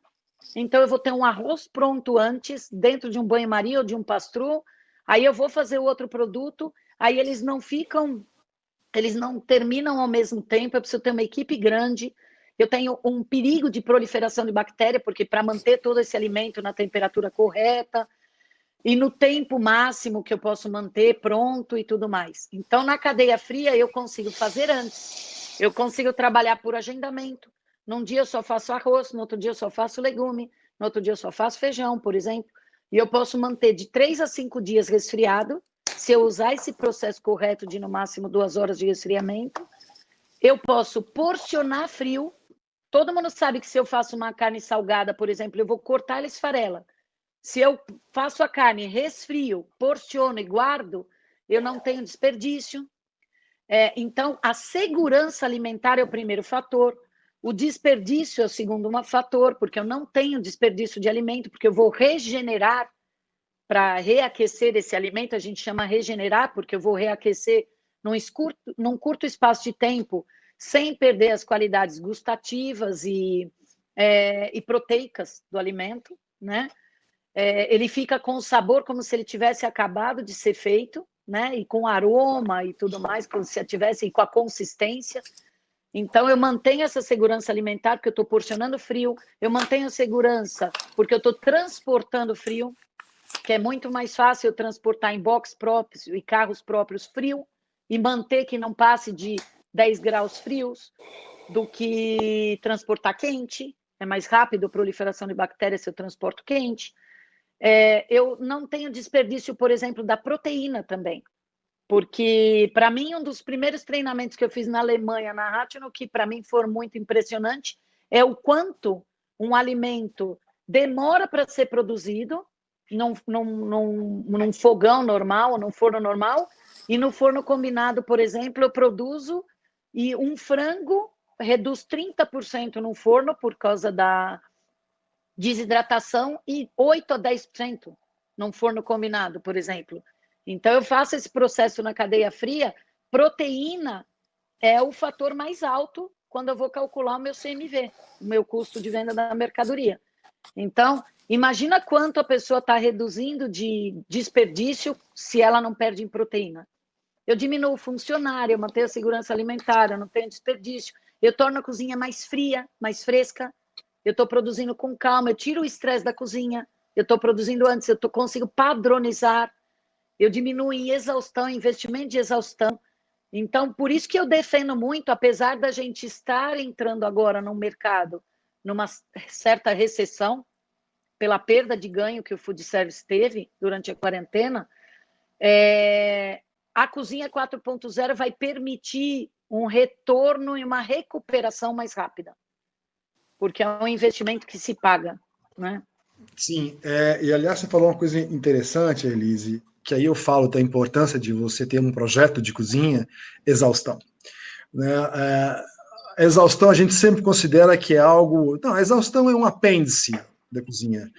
então eu vou ter um arroz pronto antes, dentro de um banho-maria ou de um pastrô, aí eu vou fazer o outro produto, aí eles não terminam ao mesmo tempo, eu preciso ter uma equipe grande, eu tenho um perigo de proliferação de bactéria, porque para manter todo esse alimento na temperatura correta e no tempo máximo que eu posso manter pronto e tudo mais. Então, na cadeia fria, eu consigo fazer antes. Eu consigo trabalhar por agendamento. Num dia eu só faço arroz, no outro dia eu só faço legume, no outro dia eu só faço feijão, por exemplo. E eu posso manter de 3 a 5 dias resfriado, se eu usar esse processo correto de no máximo 2 horas de resfriamento. Eu posso porcionar frio. Todo mundo sabe que se eu faço uma carne salgada, por exemplo, eu vou cortar ela esfarela. Se eu faço a carne, resfrio, porciono e guardo, eu não tenho desperdício. Então, a segurança alimentar é o primeiro fator. O desperdício é o segundo fator, porque eu não tenho desperdício de alimento, porque eu vou regenerar para reaquecer esse alimento. A gente chama regenerar, porque eu vou reaquecer num curto espaço de tempo, sem perder as qualidades gustativas e proteicas do alimento, né? Ele fica com o sabor como se ele tivesse acabado de ser feito, né? E com aroma e tudo mais, como se tivesse, e com a consistência. Então, eu mantenho essa segurança alimentar, porque eu estou porcionando frio, eu mantenho a segurança, porque eu estou transportando frio, que é muito mais fácil eu transportar em box próprios e carros próprios frio, e manter que não passe de 10 graus frios, do que transportar quente. é mais rápido a proliferação de bactérias se eu transporto quente. Eu não tenho desperdício, por exemplo, da proteína também. Porque, para mim, um dos primeiros treinamentos que eu fiz na Alemanha, na Ratio, que para mim foi muito impressionante, é o quanto um alimento demora para ser produzido num fogão normal, num forno normal, e no forno combinado, por exemplo, eu produzo e um frango reduz 30% no forno por causa da desidratação e 8 a 10% num forno combinado, por exemplo. Então, eu faço esse processo na cadeia fria. Proteína é o fator mais alto quando eu vou calcular o meu CMV, o meu custo de venda da mercadoria. Então, imagina quanto a pessoa está reduzindo de desperdício se ela não perde em proteína. Eu diminuo o funcionário, eu mantenho a segurança alimentar, eu não tenho desperdício, eu torno a cozinha mais fria, mais fresca, eu estou produzindo com calma, eu tiro o estresse da cozinha, eu estou produzindo antes, eu consigo padronizar, eu diminuo em exaustão, investimento de exaustão. Então, por isso que eu defendo muito, apesar da gente estar entrando agora no mercado, numa certa recessão, pela perda de ganho que o food service teve durante a quarentena, a cozinha 4.0 vai permitir um retorno e uma recuperação mais rápida, porque é um investimento que se paga, né? Sim, e aliás, você falou uma coisa interessante, Elise, que aí eu falo da importância de você ter um projeto de cozinha, exaustão. Né? A exaustão a gente sempre considera que é algo... Não, a exaustão é um apêndice da cozinha.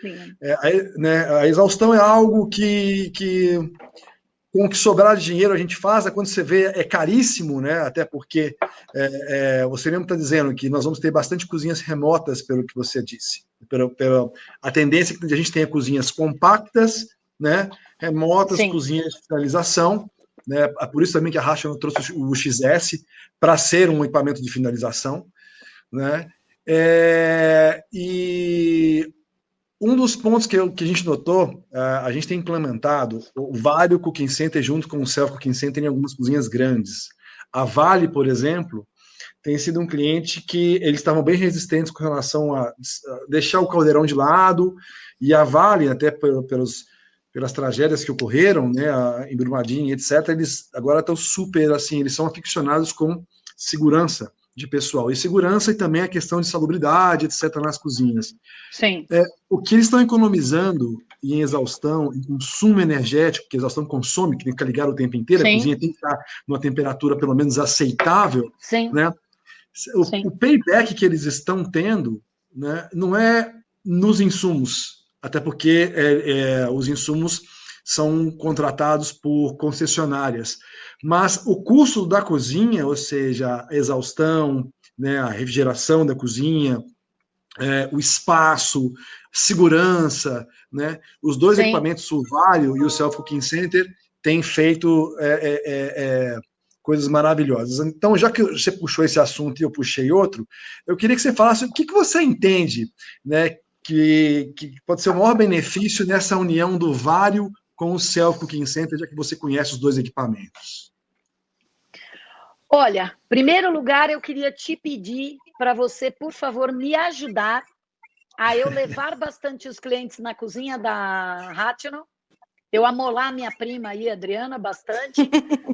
A exaustão é algo que com o que sobrar de dinheiro a gente faz, quando você vê, é caríssimo, né? Até porque você mesmo está dizendo que nós vamos ter bastante cozinhas remotas, pelo que você disse. A tendência é que a gente tenha cozinhas compactas, né? Remotas, sim, cozinhas de finalização, né? Por isso também que a Ratio trouxe o XS para ser um equipamento de finalização, né? E um dos pontos que a gente notou, a gente tem implementado o Vario Cooking Center junto com o Self Cooking Center em algumas cozinhas grandes. A Vale, por exemplo, tem sido um cliente que eles estavam bem resistentes com relação a deixar o caldeirão de lado, e a Vale, até pelas tragédias que ocorreram, né, em Brumadinho, etc., eles agora estão super, assim, eles são aficionados com segurança de pessoal, e segurança e também a questão de salubridade, etc., nas cozinhas. Sim. O que eles estão economizando em exaustão, em consumo energético, que a exaustão consome, que tem que ficar ligado o tempo inteiro, sim, a cozinha tem que estar numa temperatura pelo menos aceitável, sim, né? O payback que eles estão tendo, né, não é nos insumos, até porque os insumos são contratados por concessionárias, mas o custo da cozinha, ou seja, a exaustão, né, a refrigeração da cozinha, o espaço, segurança, né, os dois, sim, equipamentos, o Vario e o Self Cooking Center, têm feito coisas maravilhosas. Então, já que você puxou esse assunto e eu puxei outro, eu queria que você falasse o que você entende, né, que pode ser o maior benefício nessa união do Vario com o Self Cooking Center, já que você conhece os dois equipamentos. Olha, em primeiro lugar, eu queria te pedir para você, por favor, me ajudar a eu levar bastante os clientes na cozinha da Ratio, eu amolar minha prima aí, Adriana, bastante,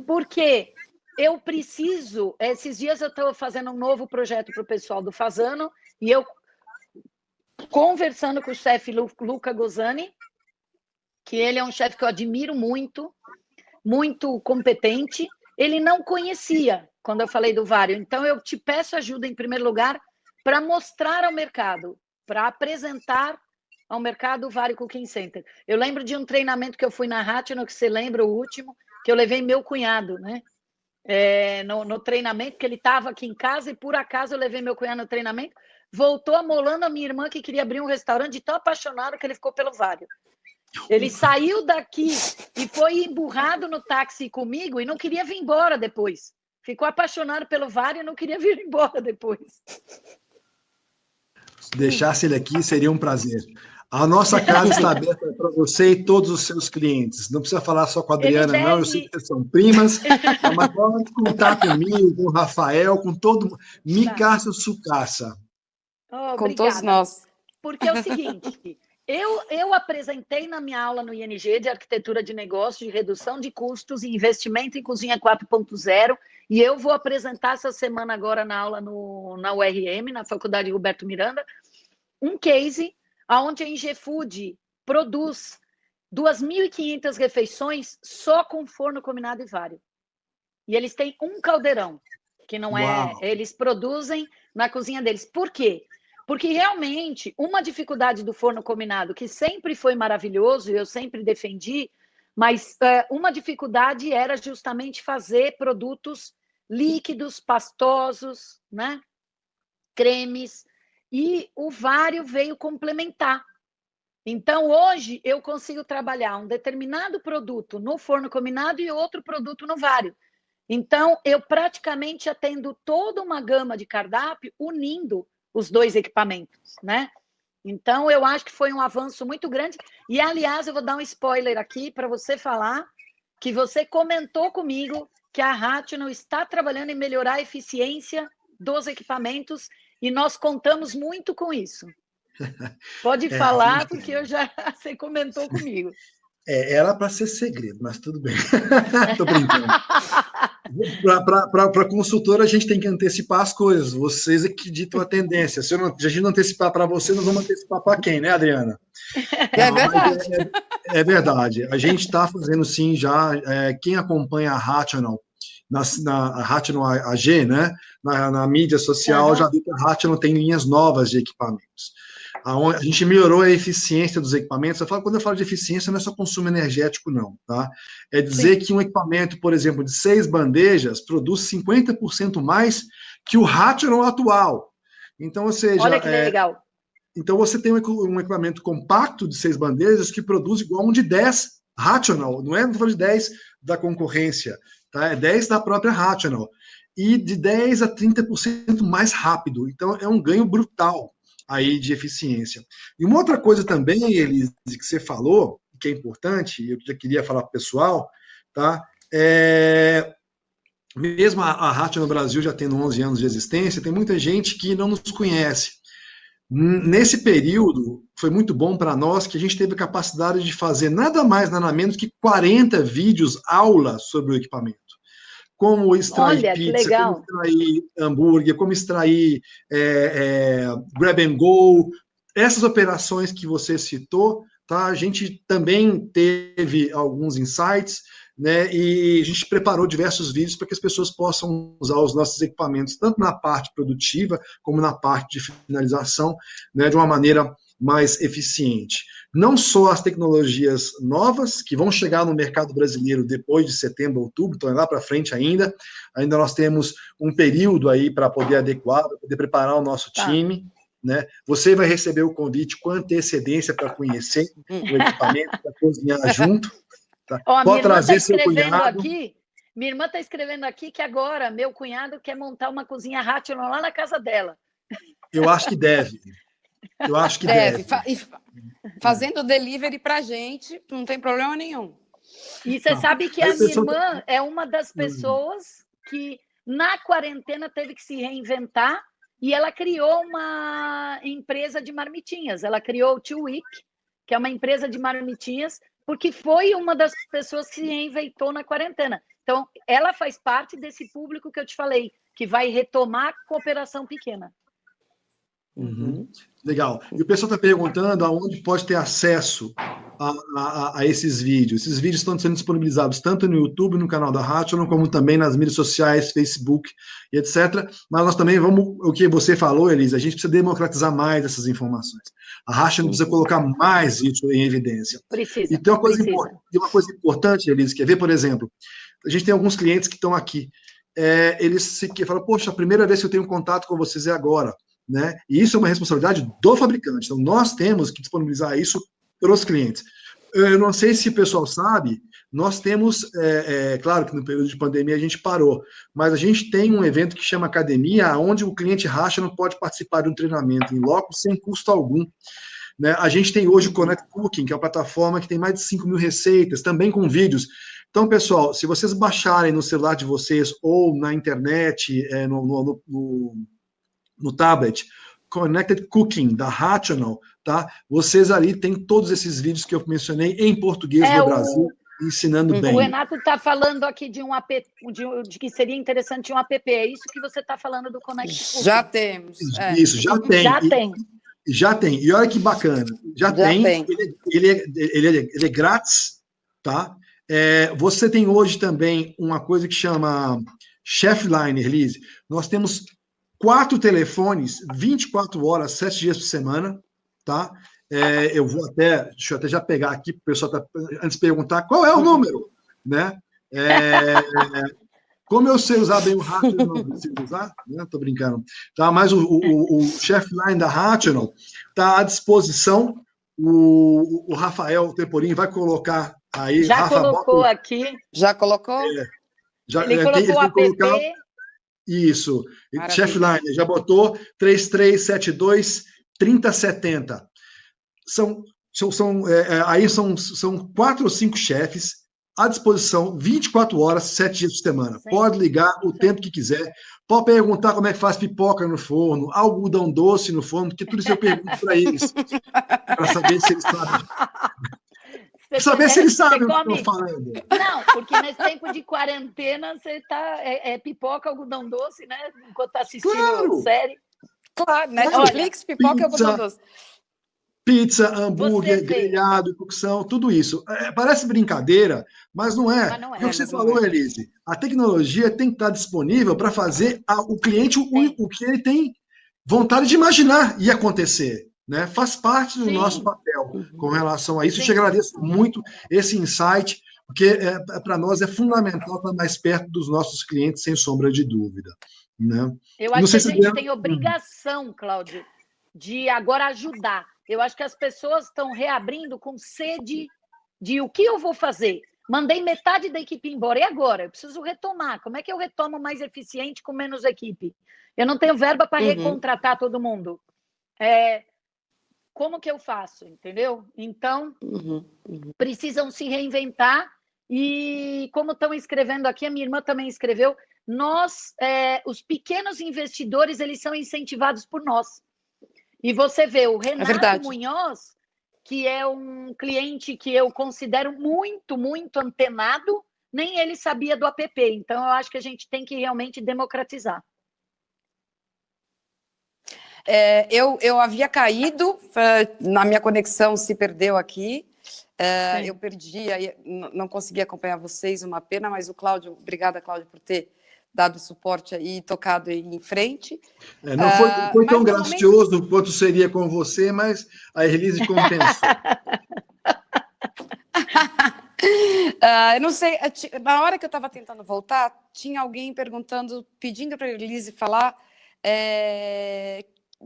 porque eu preciso... Esses dias eu estou fazendo um novo projeto para o pessoal do Fazano, e eu conversando com o chefe Luca Gosani, que ele é um chefe que eu admiro muito, muito competente. Ele não conhecia quando eu falei do Vario. Então, eu te peço ajuda, em primeiro lugar, para mostrar ao mercado, para apresentar ao mercado o Vario Cooking Center. Eu lembro de um treinamento que eu fui na Ratio, que você lembra, o último, que eu levei meu cunhado, né? No treinamento, que ele estava aqui em casa, e por acaso eu levei meu cunhado no treinamento, voltou amolando a minha irmã, que queria abrir um restaurante, de tão apaixonado que ele ficou pelo Vario. Ele saiu daqui e foi emburrado no táxi comigo e não queria vir embora depois. Ficou apaixonado pelo Vario e não queria vir embora depois. Se deixasse ele aqui, seria um prazer. A nossa casa está aberta para você e todos os seus clientes. Não precisa falar só com a Adriana, não. Eu sei que vocês são primas, mas pode contar comigo, com o Rafael, com todo mundo. Mi casa, su casa. Com todos nós. Porque é o seguinte, eu apresentei na minha aula no ING de arquitetura de negócio, de redução de custos e investimento em cozinha 4.0, e eu vou apresentar essa semana agora na aula na URM, na Faculdade Roberto Miranda, um case onde a Ingefood produz 2.500 refeições só com forno combinado e vário. E eles têm um caldeirão, que não é... Eles produzem na cozinha deles. Por quê? Porque realmente uma dificuldade do forno combinado, que sempre foi maravilhoso, e eu sempre defendi, mas uma dificuldade era justamente fazer produtos líquidos, pastosos, né? Cremes, e o vário veio complementar. Então, hoje, eu consigo trabalhar um determinado produto no forno combinado e outro produto no vário. Então, eu praticamente atendo toda uma gama de cardápio unindo os dois equipamentos, né? Então, eu acho que foi um avanço muito grande. E, aliás, eu vou dar um spoiler aqui para você falar que você comentou comigo que a Rational está trabalhando em melhorar a eficiência dos equipamentos e nós contamos muito com isso. Pode falar, porque você comentou comigo. Era para ser segredo, mas tudo bem. Estou brincando. Para consultora, a gente tem que antecipar as coisas. Vocês é que ditam a tendência. Se a gente não antecipar para você, nós vamos antecipar para quem, né, Adriana? É verdade. É verdade. A gente está fazendo, sim, já. Quem acompanha a Rational, a Rational AG, né, na mídia social, já viu que a Rational tem linhas novas de equipamentos. A gente melhorou a eficiência dos equipamentos. Quando eu falo de eficiência, não é só consumo energético, não. Tá? É dizer que um equipamento, por exemplo, de 6 bandejas, produz 50% mais que o Rational atual. Então, ou seja... Olha que legal. Então, você tem um equipamento compacto de 6 bandejas que produz igual um de 10 Rational. Não estou falando de 10 da concorrência, tá? É 10 da própria Rational. E de 10% a 30% mais rápido. Então, é um ganho brutal aí de eficiência. E uma outra coisa também, Elise, que você falou, que é importante, eu já queria falar para o pessoal, tá? Mesmo a Rational no Brasil já tendo 11 anos de existência, tem muita gente que não nos conhece. Nesse período, foi muito bom para nós que a gente teve a capacidade de fazer nada mais, nada menos que 40 vídeos aula sobre o equipamento. Como extrair pizza, como extrair hambúrguer, como extrair grab and go, essas operações que você citou, tá? A gente também teve alguns insights, né? E a gente preparou diversos vídeos para que as pessoas possam usar os nossos equipamentos, tanto na parte produtiva, como na parte de finalização, né? De uma maneira mais eficiente. Não só as tecnologias novas, que vão chegar no mercado brasileiro depois de setembro, outubro, então é lá para frente ainda nós temos um período aí para poder adequar, para poder preparar o nosso time, né? Você vai receber o convite com antecedência para conhecer o equipamento, para cozinhar junto. Tá? Pode trazer seu cunhado. Minha irmã está escrevendo aqui que agora meu cunhado quer montar uma cozinha Rational lá na casa dela. Eu acho que deve. Eu acho que deve. Fazendo delivery para a gente, não tem problema nenhum. E você sabe que a minha irmã é uma das pessoas que na quarentena teve que se reinventar e ela criou uma empresa de marmitinhas. Ela criou o Two Week, que é uma empresa de marmitinhas, porque foi uma das pessoas que se reinventou na quarentena. Então, ela faz parte desse público que eu te falei, que vai retomar a cooperação pequena. Legal. E o pessoal está perguntando aonde pode ter acesso a esses vídeos. Esses vídeos estão sendo disponibilizados tanto no YouTube, no canal da Rational, como também nas mídias sociais, Facebook e etc. Mas nós também vamos, o que você falou, Elisa, a gente precisa democratizar mais essas informações. A Rational precisa colocar mais isso em evidência. Precisa. E tem uma coisa importante, Elisa, quer ver, por exemplo, a gente tem alguns clientes que estão aqui. Eles falam, poxa, a primeira vez que eu tenho contato com vocês é agora. Né? E isso é uma responsabilidade do fabricante. Então, nós temos que disponibilizar isso para os clientes. Eu não sei se o pessoal sabe, nós temos, claro que no período de pandemia a gente parou, mas a gente tem um evento que chama Academia, onde o cliente Rational pode participar de um treinamento em loco sem custo algum. Né? A gente tem hoje o Connect Cooking, que é uma plataforma que tem mais de 5.000 receitas, também com vídeos. Então, pessoal, se vocês baixarem no celular de vocês ou na internet, no tablet, Connected Cooking, da Rational, tá? Vocês ali têm todos esses vídeos que eu mencionei em português do Brasil, ensinando bem. O Renato está falando aqui de um app, de que seria interessante um app. É isso que você está falando do Connected Cooking? Já temos. Isso, já tem. Já tem. Já tem. E olha que bacana. Já tem. Ele é grátis, tá? Você tem hoje também uma coisa que chama Chefline, Elise. Nós temos 4 telefones, 24 horas, 7 dias por semana, tá? Deixa eu até já pegar aqui, para o pessoal antes de perguntar qual é o número, né? Como eu sei usar bem o Rational, não preciso usar, né? Tô brincando. Tá? Mas o Chefline da Rational está à disposição. O Rafael Temporim vai colocar aí. Já Rafa, colocou aqui. Já colocou? Ele colocou o app. Isso. Chefline, já botou 3372-3070. Aí são 4 ou 5 chefes à disposição 24 horas, 7 dias por semana. Sim. Pode ligar o tempo que quiser. Pode perguntar como é que faz pipoca no forno, algodão doce no forno, porque tudo isso eu pergunto para eles. Para saber se eles sabem. Para saber se eles sabem o que estão falando. Não, porque nesse tempo de quarentena você tá. Pipoca, algodão doce, né? Enquanto está assistindo série. Claro, Netflix, pipoca e algodão doce. Pizza, hambúrguer, grelhado, cocção, tudo isso. Parece brincadeira, mas não é. Mas não é. O que você falou, Elise, a tecnologia tem que estar disponível para fazer o cliente o que ele tem vontade de imaginar e acontecer. Né? Faz parte do nosso papel com relação a isso. Eu te agradeço muito esse insight, porque para nós é fundamental estar mais perto dos nossos clientes, sem sombra de dúvida. Né? Eu acho que a gente tem obrigação, Cláudio, de agora ajudar. Eu acho que as pessoas estão reabrindo com sede de o que eu vou fazer. Mandei metade da equipe embora. E agora? Eu preciso retomar. Como é que eu retomo mais eficiente com menos equipe? Eu não tenho verba para recontratar todo mundo. Como que eu faço? Entendeu? Então, precisam se reinventar. E como estão escrevendo aqui, a minha irmã também escreveu, os pequenos investidores, eles são incentivados por nós. E você vê o Renato Munhoz, que é um cliente que eu considero muito, muito antenado, nem ele sabia do app. Então, eu acho que a gente tem que realmente democratizar. Eu havia caído, na minha conexão se perdeu aqui, eu perdi, não consegui acompanhar vocês, uma pena, mas o Cláudio, obrigada, Cláudio, por ter dado suporte e tocado em frente. Não foi tão gracioso quanto seria com você, mas a Elise compensou. Eu não sei, na hora que eu estava tentando voltar, tinha alguém pedindo para a Elise falar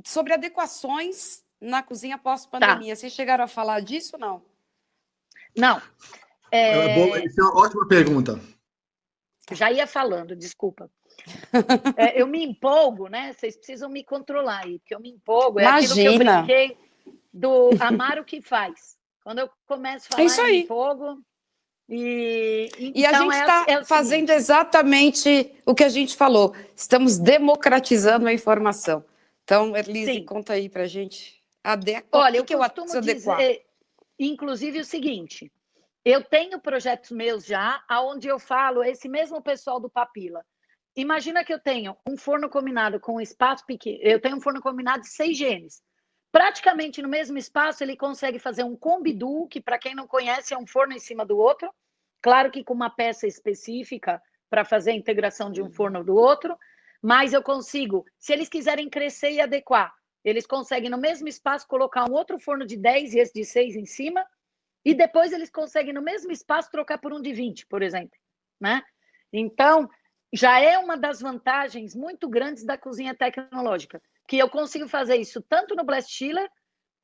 sobre adequações na cozinha pós-pandemia. Vocês chegaram a falar disso ou não? Não. Essa é uma ótima pergunta. Já ia falando, desculpa. Eu me empolgo, né? Vocês precisam me controlar aí, porque eu me empolgo. Imagina. Aquilo que eu brinquei do amar o que faz. Quando eu começo a falar, eu me empolgo. E a gente está fazendo exatamente o que a gente falou. Estamos democratizando a informação. Então, Elise, conta aí para a gente. Olha, eu costumo dizer, inclusive, o seguinte. Eu tenho projetos meus já, onde eu falo, esse mesmo pessoal do Papila. Imagina que eu tenho um forno combinado com um espaço pequeno. Eu tenho um forno combinado de 6 genes. Praticamente no mesmo espaço, ele consegue fazer um combi-duo, que para quem não conhece é um forno em cima do outro. Claro que com uma peça específica para fazer a integração de um forno do outro. Mas eu consigo, se eles quiserem crescer e adequar, eles conseguem no mesmo espaço colocar um outro forno de 10 e esse de 6 em cima. E depois eles conseguem, no mesmo espaço, trocar por um de 20, por exemplo. Né? Então, já é uma das vantagens muito grandes da cozinha tecnológica, que eu consigo fazer isso tanto no Blast Chiller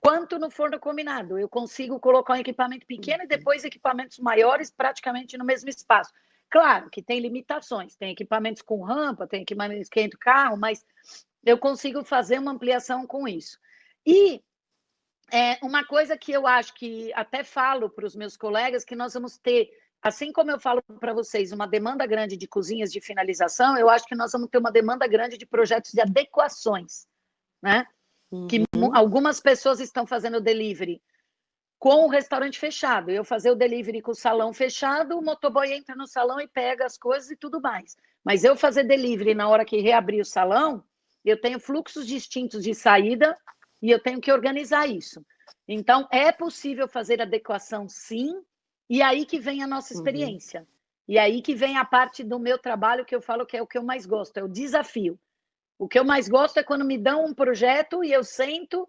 quanto no forno combinado. Eu consigo colocar um equipamento pequeno e depois equipamentos maiores praticamente no mesmo espaço. Claro que tem limitações, tem equipamentos com rampa, tem equipamentos que entra o carro, mas eu consigo fazer uma ampliação com isso. E uma coisa que eu acho que até falo para os meus colegas, que nós vamos ter, assim como eu falo para vocês, uma demanda grande de cozinhas de finalização, eu acho que nós vamos ter uma demanda grande de projetos de adequações, né? que algumas pessoas estão fazendo delivery com o restaurante fechado. Eu fazer o delivery com o salão fechado, o motoboy entra no salão e pega as coisas e tudo mais. Mas eu fazer delivery na hora que reabrir o salão, eu tenho fluxos distintos de saída e eu tenho que organizar isso. Então, é possível fazer adequação, sim, e aí que vem a nossa experiência. E aí que vem a parte do meu trabalho que eu falo que é o que eu mais gosto, é o desafio. O que eu mais gosto é quando me dão um projeto e eu sento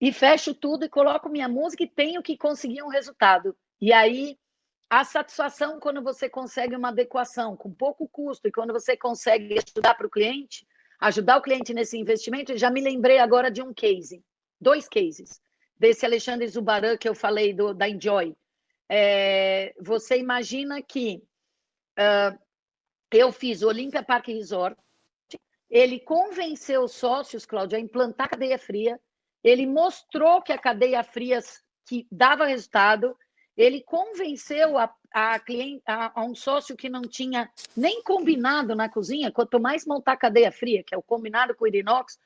e fecho tudo e coloco minha música e tenho que conseguir um resultado. E aí, a satisfação quando você consegue uma adequação com pouco custo e quando você consegue ajudar o cliente nesse investimento, eu já me lembrei agora de um case, 2 cases, desse Alexandre Zubaran que eu falei da Enjoy. Você imagina que eu fiz o Olympia Park Resort, ele convenceu os sócios, Cláudia, a implantar a cadeia fria, ele mostrou que a cadeia fria que dava resultado, ele convenceu a um sócio que não tinha nem combinado na cozinha, quanto mais montar cadeia fria, que é o combinado com o inox,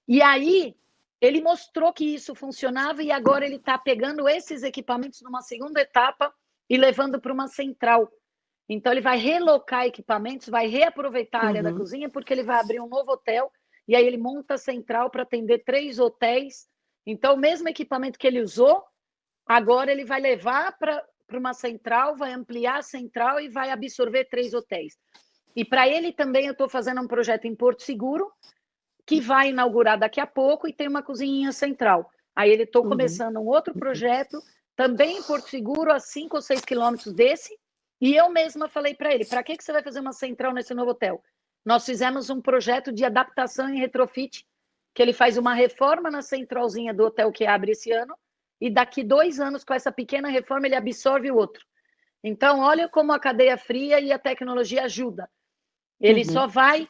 e aí ele mostrou que isso funcionava e agora ele está pegando esses equipamentos numa segunda etapa e levando para uma central. Então, ele vai relocar equipamentos, vai reaproveitar a área da cozinha, porque ele vai abrir um novo hotel, e aí ele monta a central para atender 3 hotéis. Então, o mesmo equipamento que ele usou, agora ele vai levar para uma central, vai ampliar a central e vai absorver 3 hotéis. E para ele também eu estou fazendo um projeto em Porto Seguro, que vai inaugurar daqui a pouco, e tem uma cozinha central. Aí ele estou começando um outro projeto, também em Porto Seguro, a 5 ou 6 quilômetros desse, e eu mesma falei para ele, para que você vai fazer uma central nesse novo hotel? Nós fizemos um projeto de adaptação em retrofit, que ele faz uma reforma na centralzinha do hotel que abre esse ano, e daqui 2 anos, com essa pequena reforma, ele absorve o outro. Então, olha como a cadeia fria e a tecnologia ajuda. Ele só vai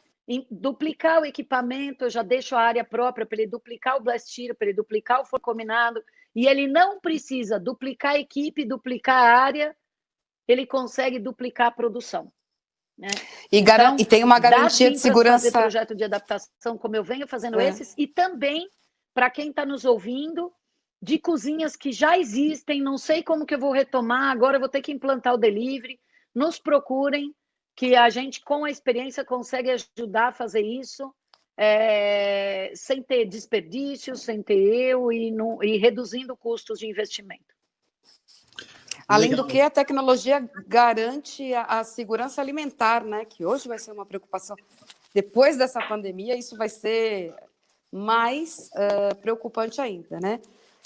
duplicar o equipamento, eu já deixo a área própria para ele duplicar o blast tiro, para ele duplicar o fogo combinado, e ele não precisa duplicar a equipe, duplicar a área, ele consegue duplicar a produção. Né? E tem uma garantia de segurança. Fazer projeto de adaptação, como eu venho fazendo esses, e também, para quem está nos ouvindo, de cozinhas que já existem, não sei como que eu vou retomar, agora eu vou ter que implantar o delivery, nos procurem, que a gente, com a experiência, consegue ajudar a fazer isso, sem ter desperdício, sem ter e reduzindo custos de investimento. Além do que, a tecnologia garante a segurança alimentar, né? Que hoje vai ser uma preocupação. Depois dessa pandemia, isso vai ser mais preocupante ainda, né?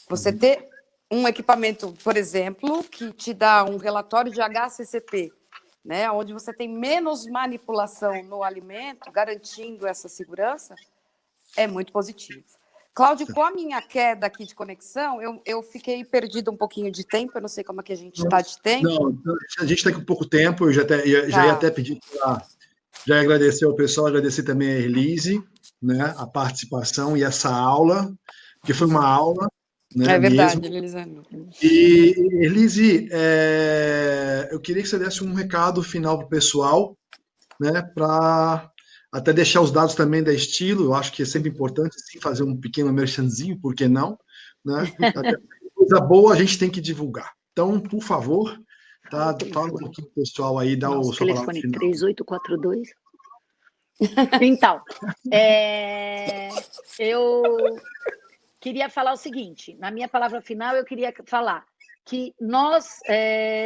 Você ter um equipamento, por exemplo, que te dá um relatório de HACCP, né? Onde você tem menos manipulação no alimento, garantindo essa segurança, é muito positivo. Cláudio, com a minha queda aqui de conexão, eu fiquei perdida um pouquinho de tempo, eu não sei como é que a gente está de tempo. Não, a gente está com pouco tempo, eu já ia até pedir para já agradecer ao pessoal, agradecer também a Elise, né, a participação e essa aula, que foi uma aula, né, é verdade, mesmo. Elise. E, Elise, eu queria que você desse um recado final para o pessoal, né, para até deixar os dados também da Estilo, eu acho que é sempre importante sim, fazer um pequeno merchanzinho, por que não? Né? Até coisa boa a gente tem que divulgar. Então, por favor, tá, fala um pouquinho pro pessoal aí, dá o seu telefone 3842. Então, eu queria falar o seguinte, na minha palavra final eu queria falar que nós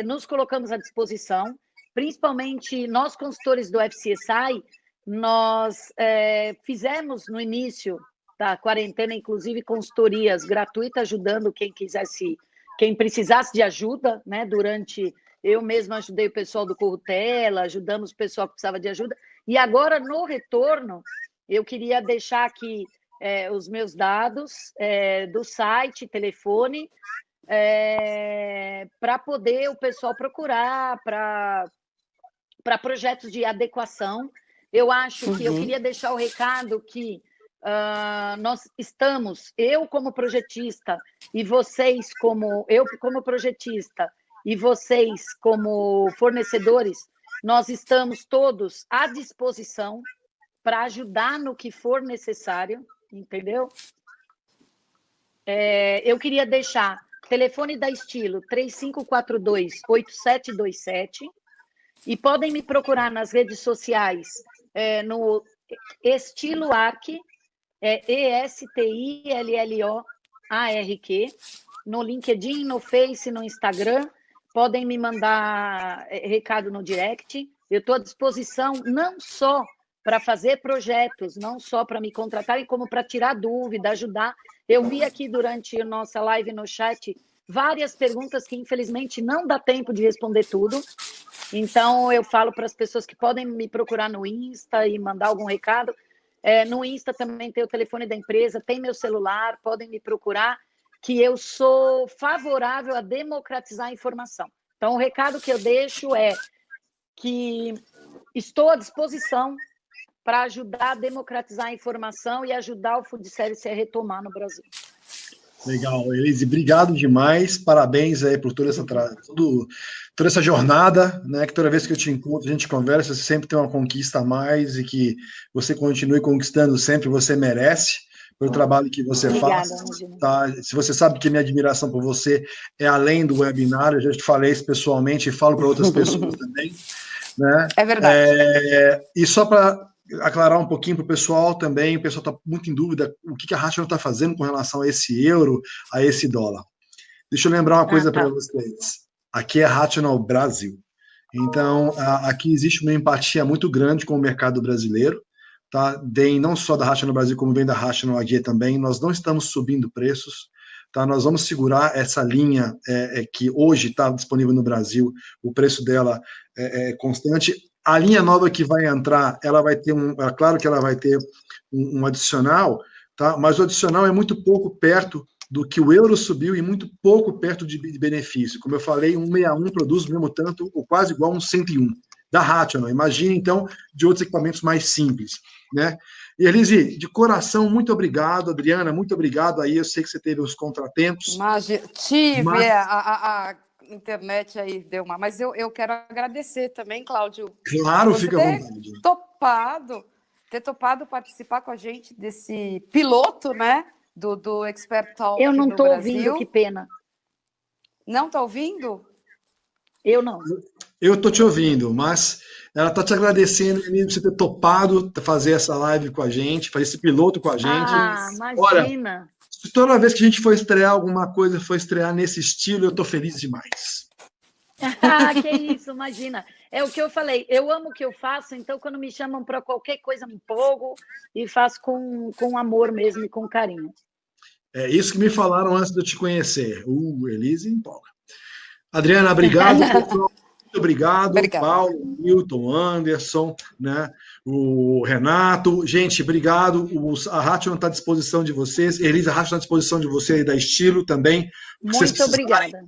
nos colocamos à disposição, principalmente nós consultores do FCSI, nós fizemos no início da quarentena, inclusive, consultorias gratuitas, ajudando quem precisasse de ajuda, né? Eu mesma ajudei o pessoal do Corrutela, ajudamos o pessoal que precisava de ajuda, e agora, no retorno, eu queria deixar aqui os meus dados do site, telefone, para poder o pessoal procurar para projetos de adequação. Eu acho que eu queria deixar o recado que nós estamos, eu como projetista e vocês eu como projetista e vocês como fornecedores, nós estamos todos à disposição para ajudar no que for necessário, entendeu? Eu queria deixar telefone da Estilo 3542-8727 e podem me procurar nas redes sociais no Estilo Arc, ESTILLOARQ, no LinkedIn, no Face, no Instagram. Podem me mandar recado no direct. Eu estou à disposição não só para fazer projetos, não só para me contratarem, como para tirar dúvida, ajudar. Eu vi aqui durante a nossa live no chat várias perguntas que, infelizmente, não dá tempo de responder tudo. Então, eu falo para as pessoas que podem me procurar no Insta e mandar algum recado. No Insta também tem o telefone da empresa, tem meu celular, podem me procurar, que eu sou favorável a democratizar a informação. Então, o recado que eu deixo é que estou à disposição para ajudar a democratizar a informação e ajudar o food service a retomar no Brasil. Legal, Elise, obrigado demais, parabéns aí por toda essa jornada, né, que toda vez que eu te encontro, a gente conversa, você sempre tem uma conquista a mais e que você continue conquistando sempre, você merece, pelo trabalho que você faz. Tá? Se você sabe que minha admiração por você é além do webinar, eu já te falei isso pessoalmente e falo para outras pessoas também. Né? É verdade. E só para aclarar um pouquinho para o pessoal também, o pessoal está muito em dúvida o que a Rational está fazendo com relação a esse euro, a esse dólar. Deixa eu lembrar uma coisa para vocês. Aqui é Rational Brasil. Então, aqui existe uma empatia muito grande com o mercado brasileiro. Tá? Vem não só da Rational Brasil, como vem da Rational AG também. Nós não estamos subindo preços. Tá? Nós vamos segurar essa linha que hoje está disponível no Brasil. O preço dela é constante. A linha nova que vai entrar, ela vai ter claro que ela vai ter um adicional, tá? Mas o adicional é muito pouco perto do que o euro subiu e muito pouco perto de benefício. Como eu falei, 161 produz mesmo tanto, ou quase igual a um 101 da Rational. Imagine, então, de outros equipamentos mais simples, né? E, Elise, de coração, muito obrigado. Adriana, muito obrigado aí. Eu sei que você teve uns contratempos. Tive, a internet aí deu uma... Mas eu quero agradecer também, Cláudio. Claro, fica à vontade. Ter topado participar com a gente desse piloto, né? Do Expert Talk. Eu não estou ouvindo, que pena. Não está ouvindo? Eu não. Eu estou te ouvindo, mas ela está te agradecendo por você ter topado fazer essa live com a gente, fazer esse piloto com a gente. Imagina! Olha, toda vez que a gente for estrear alguma coisa, for estrear nesse estilo, eu estou feliz demais. Que isso, imagina. É o que eu falei, eu amo o que eu faço, então quando me chamam para qualquer coisa, me empolgo e faço com amor mesmo e com carinho. É isso que me falaram antes de eu te conhecer. Elise empolga. Adriana, obrigado, pessoal. Muito obrigado. Paulo, Milton, Anderson, né? O Renato. Gente, obrigado. A Rational está à disposição de vocês. Elise, a Rational está à disposição de vocês e da Estilo também. Muito obrigada.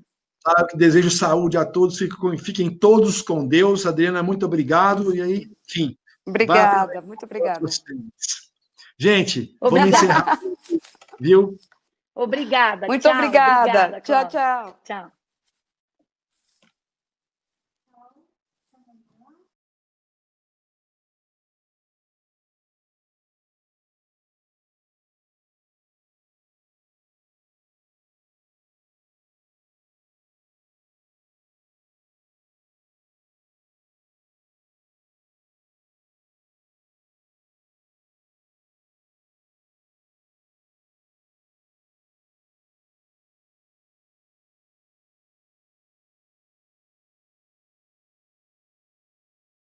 Desejo saúde a todos. Fiquem todos com Deus. Adriana, muito obrigado. E aí, enfim. Obrigada, muito obrigada. Gente, vamos encerrar. Viu? Obrigada. Muito obrigada. Tchau, tchau. Tchau.